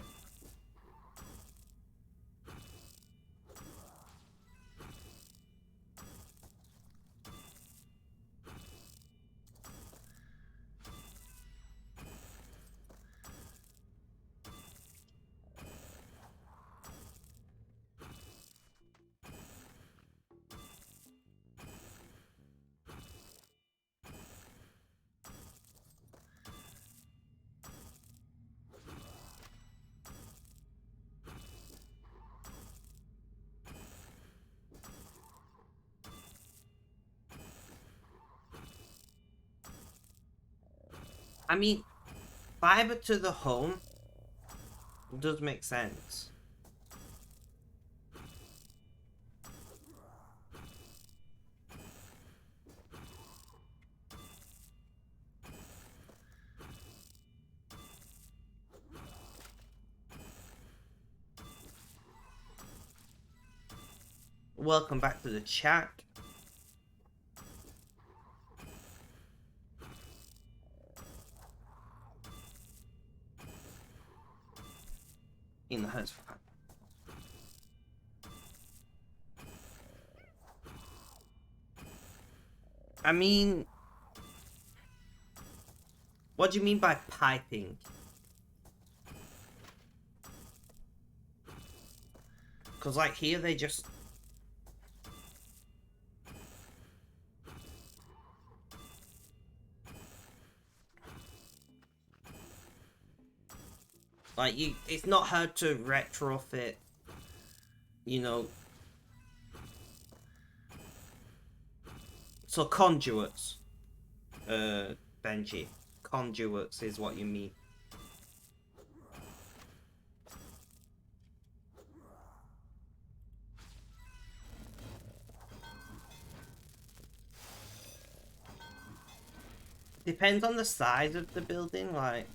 I mean, fiber to the home does make sense. Welcome back to the chat. In the house. I mean, what do you mean by piping? Because like here they just... Like, it's not hard to retrofit, you know... So conduits, Benji. conduits is what you mean. Depends on the size of the building, like...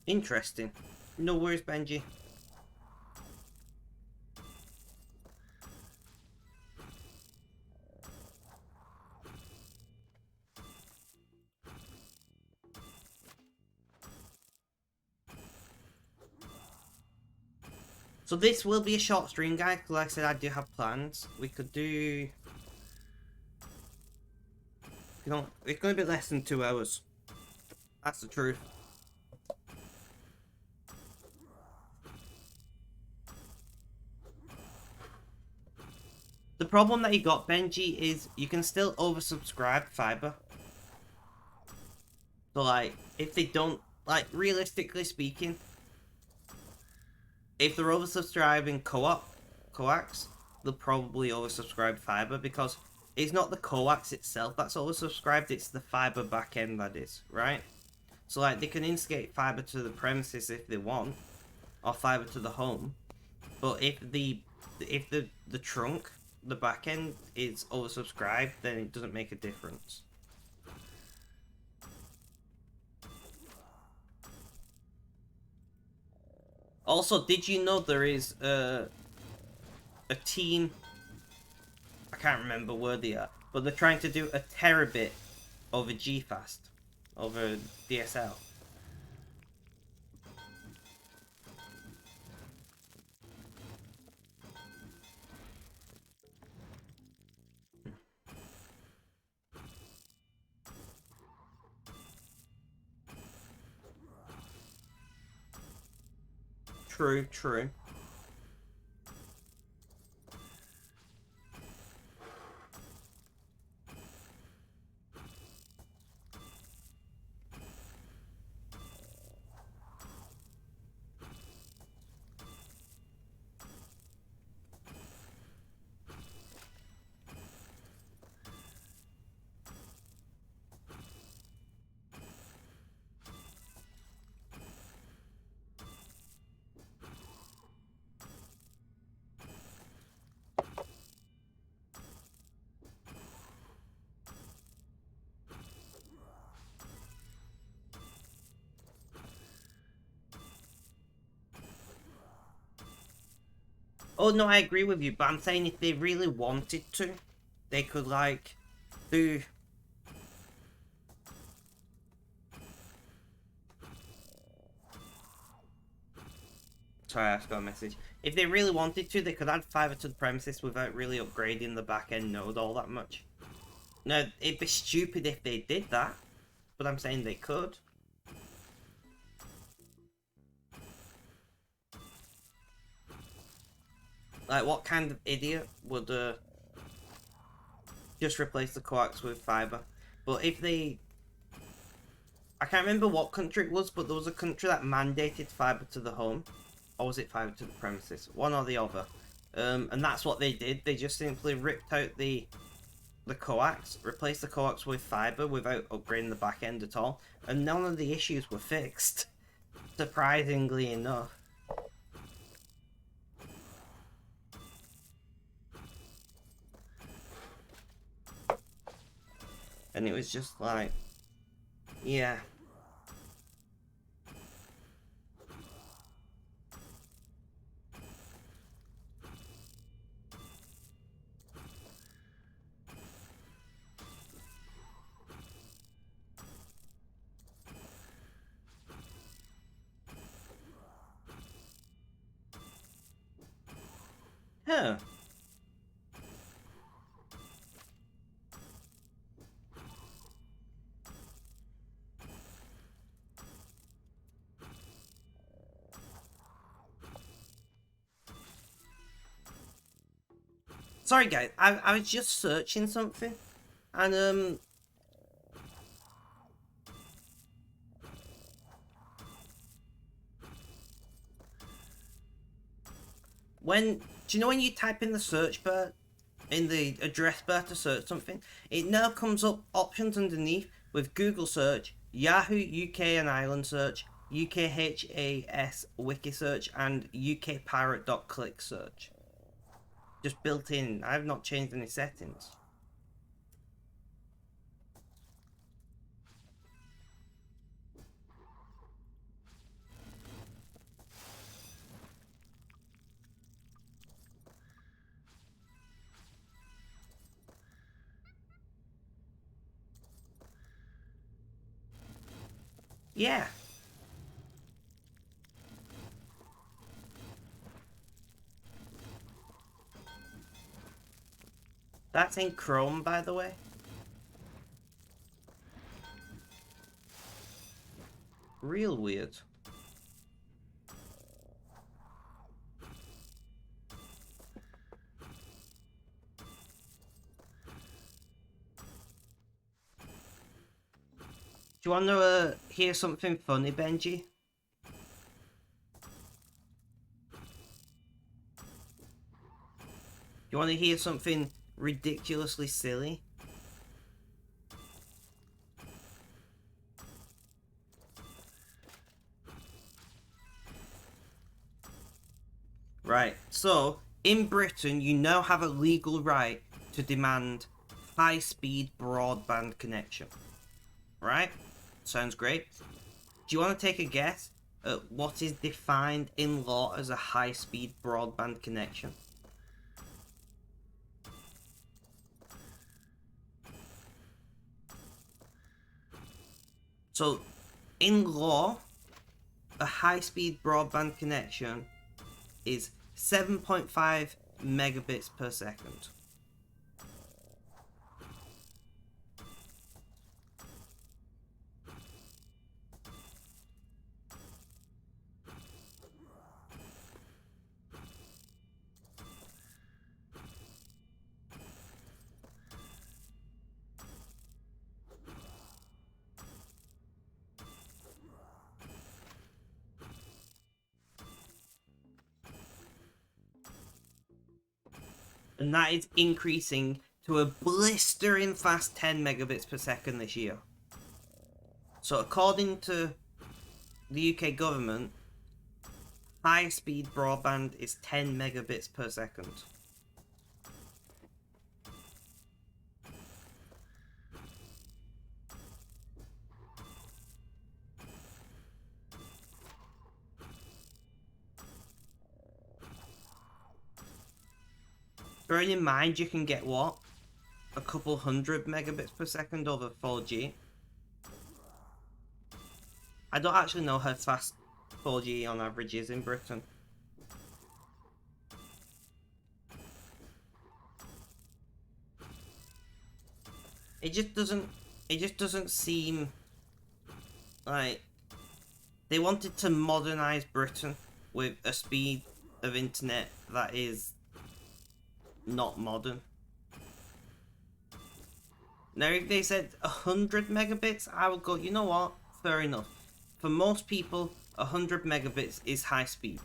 Interesting. No worries, Benji. So this will be a short stream, guys, because like I said, I do have plans. We could do... You know, it's going to be less than 2 hours. That's the truth. The problem that you got, Benji, is you can still oversubscribe Fiber. So, like, if they don't, like, realistically speaking, if they're oversubscribing coax, they'll probably oversubscribe Fiber, because it's not the coax itself that's oversubscribed, it's the Fiber backend that is, right? So, like, they can instigate Fiber to the premises if they want, or Fiber to the home, but if the trunk, the backend, is oversubscribed, then it doesn't make a difference. Also, did you know there is a team, I can't remember where they are, but they're trying to do a terabit over GFast, over DSL. True, true. Oh no, I agree with you, but I'm saying if they really wanted to, they could, like, do... Sorry, I just got a message. If they really wanted to, they could add fiber to the premises without really upgrading the back-end node all that much. No, it'd be stupid if they did that, but I'm saying they could. Like, what kind of idiot would just replace the coax with fiber? But if they... I can't remember what country it was, but there was a country that mandated fiber to the home. Or was it fiber to the premises? One or the other. And that's what they did. They just simply ripped out the coax, replaced the coax with fiber without upgrading the back end at all. And none of the issues were fixed. Surprisingly enough. And it was just like, yeah. Huh. Sorry guys, I was just searching something, and do you know when you type in the search bar, in the address bar to search something, it now comes up options underneath with Google search, Yahoo UK and Ireland search, UKHAS wiki search, and UKpirate.click search. Just built in. I have not changed any settings. Yeah. That's in Chrome, by the way. Real weird. Do you want to hear something funny, Benji? You want to hear something ridiculously silly? Right, so in Britain you now have a legal right to demand high-speed broadband connection. Right? Sounds great. Do you want to take a guess at what is defined in law as a high-speed broadband connection? So, in law, a high-speed broadband connection is 7.5 megabits per second. And that is increasing to a blistering fast 10 megabits per second this year. So according to the UK government, high-speed broadband is 10 megabits per second. Bearing in mind you can get what? A couple hundred megabits per second over 4G. I don't actually know how fast 4G on average is in Britain. It just doesn't. It just doesn't seem like they wanted to modernize Britain with a speed of internet that is not modern. Now, if they said 100 megabits, I would go, you know what? Fair enough. For most people, 100 megabits is high speed.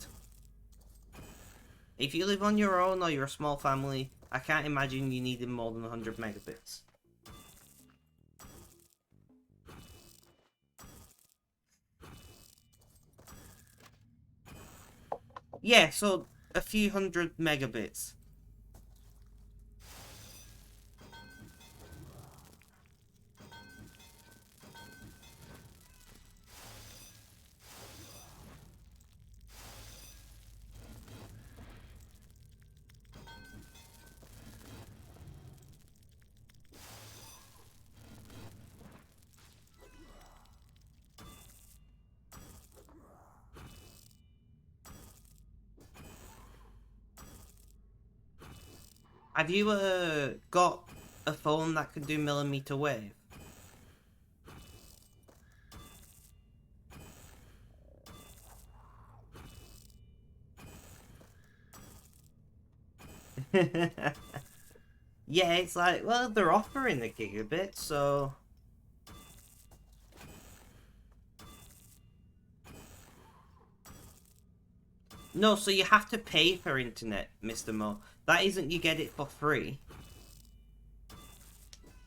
If you live on your own or you're a small family, I can't imagine you needing more than 100 megabits. Yeah, so a few hundred megabits. Have you got a phone that can do millimeter wave? Yeah, it's like, well, they're offering a gigabit, so... No, so you have to pay for internet, Mr. Mo. That isn't you get it for free.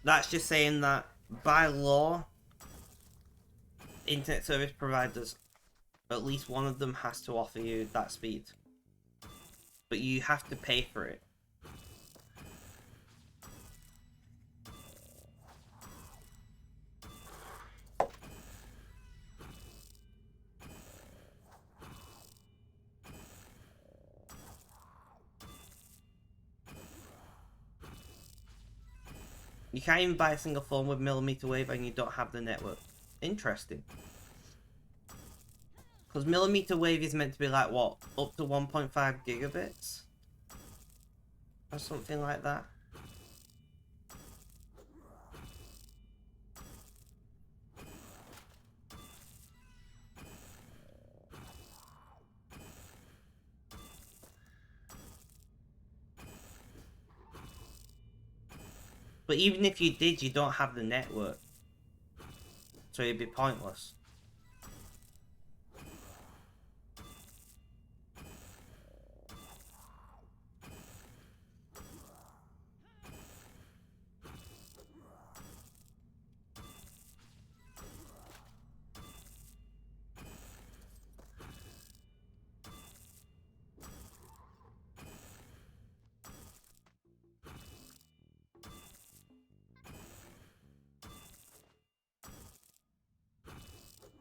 That's just saying that, by law, internet service providers, at least one of them has to offer you that speed. But you have to pay for it. You can't even buy a single phone with millimeter wave and you don't have the network. Interesting. Because millimeter wave is meant to be like, what, up to 1.5 gigabits? Or something like that. But even if you did, you don't have the network. So it'd be pointless.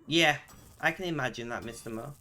Yeah, I can imagine that, Mr. Mo.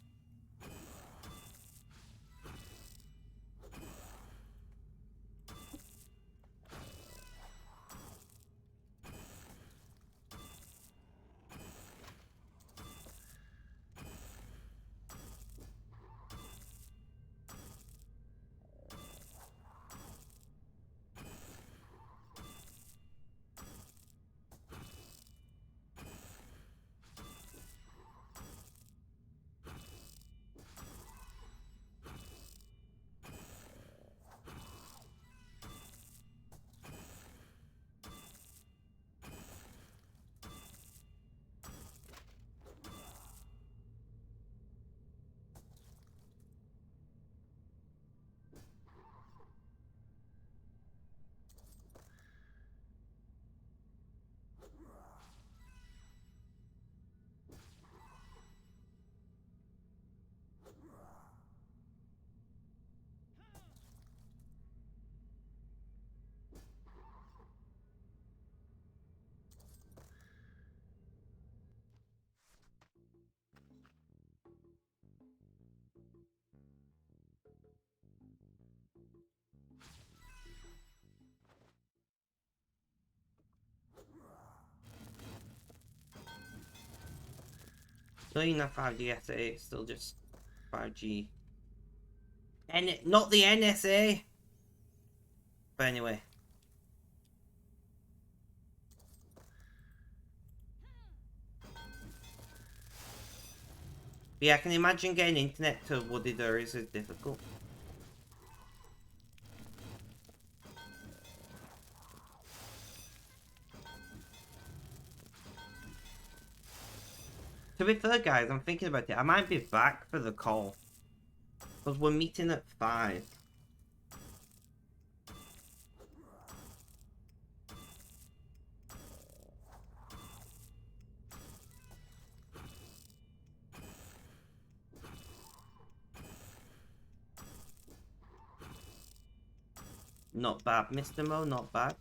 Still even not 5G SA, it's still just 5G. And not the NSA! But anyway. But yeah, I can imagine getting internet to wooded areas is difficult. To be fair, guys, I'm thinking about it. I might be back for the call. Because we're meeting at 5. Not bad, Mr. Mo, not bad.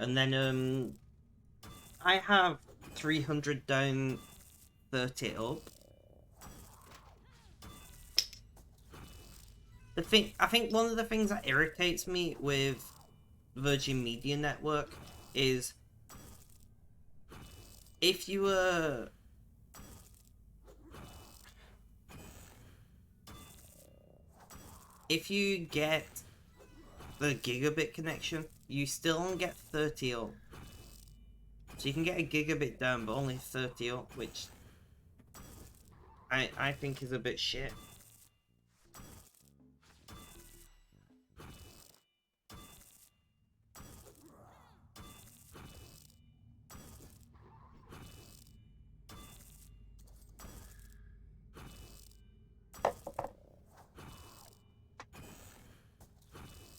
And then, I have 300 down, 30 up. I think one of the things that irritates me with Virgin Media Network is if you get the gigabit connection, you still don't get 30 up. So you can get a gigabit down, but only 30 up, which I think is a bit shit.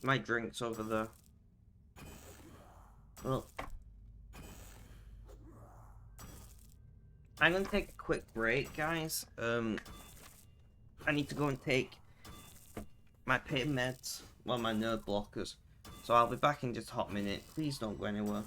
My drink's over there. Well, I'm gonna take a quick break, guys. I need to go and take my pain meds, well, my nerve blockers. So I'll be back in just a hot minute. Please don't go anywhere.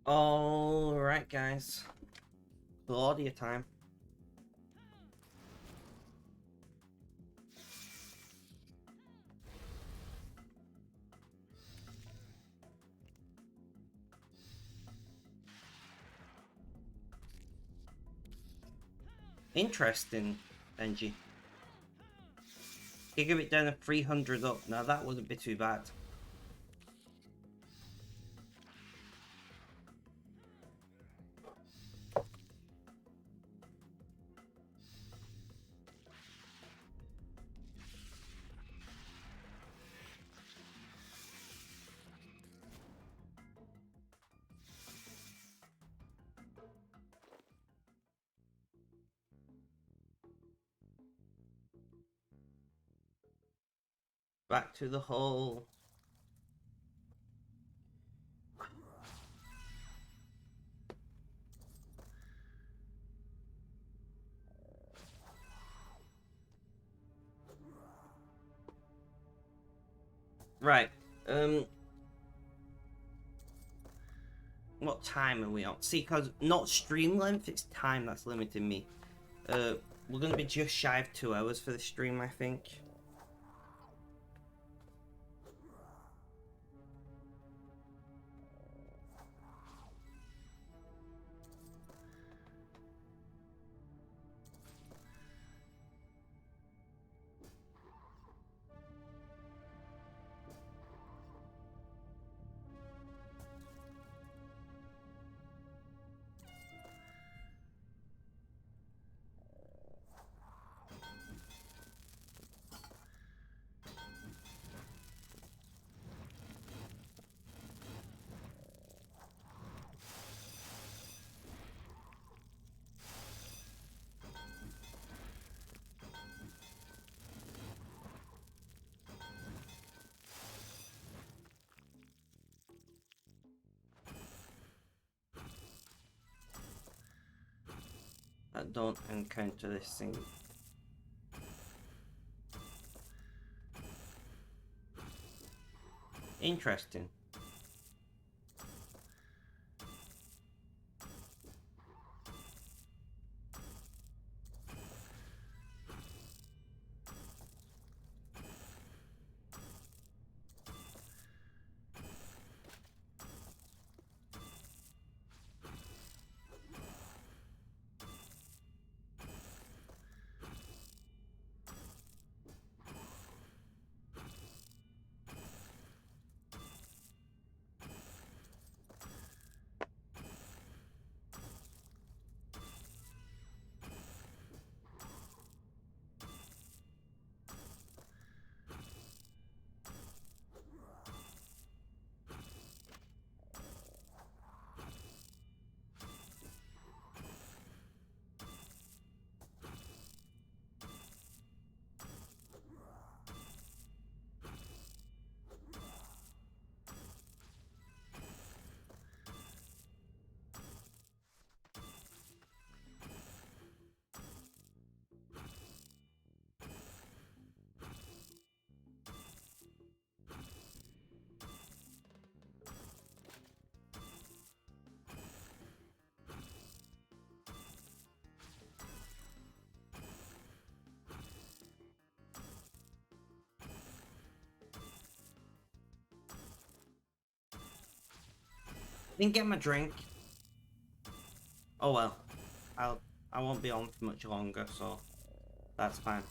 Alright, guys. Claudia time. Interesting, Benji. Gigabit down to 300 up. Now that wouldn't be too bad. Back to the hole. Right. What time are we on? See, because not stream length, it's time that's limiting me. We're gonna be just shy of 2 hours for the stream, I think. I don't encounter this thing. Interesting. Didn't get my drink. Oh well. I won't be on for much longer, so that's fine.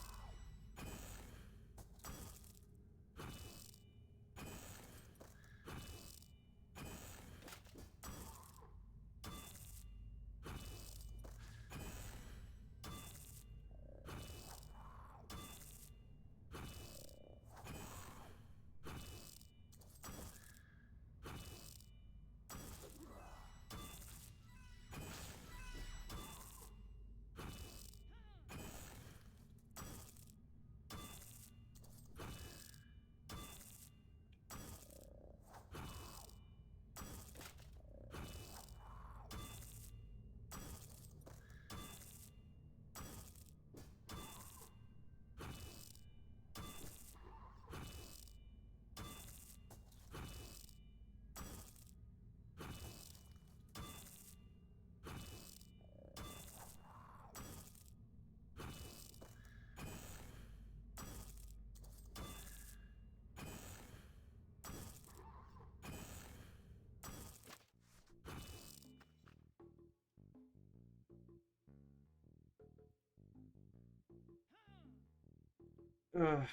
Ugh.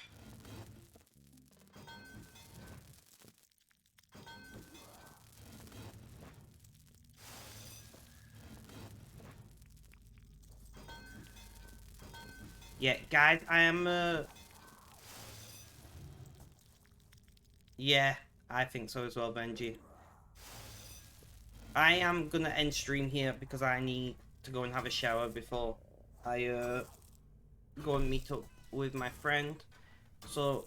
Yeah, guys, I am. Yeah, I think so as well, Benji. I am gonna end stream here because I need to go and have a shower before I go and meet up with my friend. So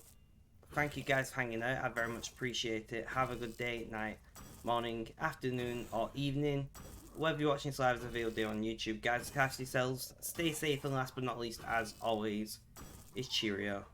thank you guys for hanging out. I very much appreciate it. Have a good day, night, morning, afternoon, or evening. Whether you're watching this live as a video on YouTube, guys, catch yourselves. Stay safe, and last but not least, as always, is cheerio.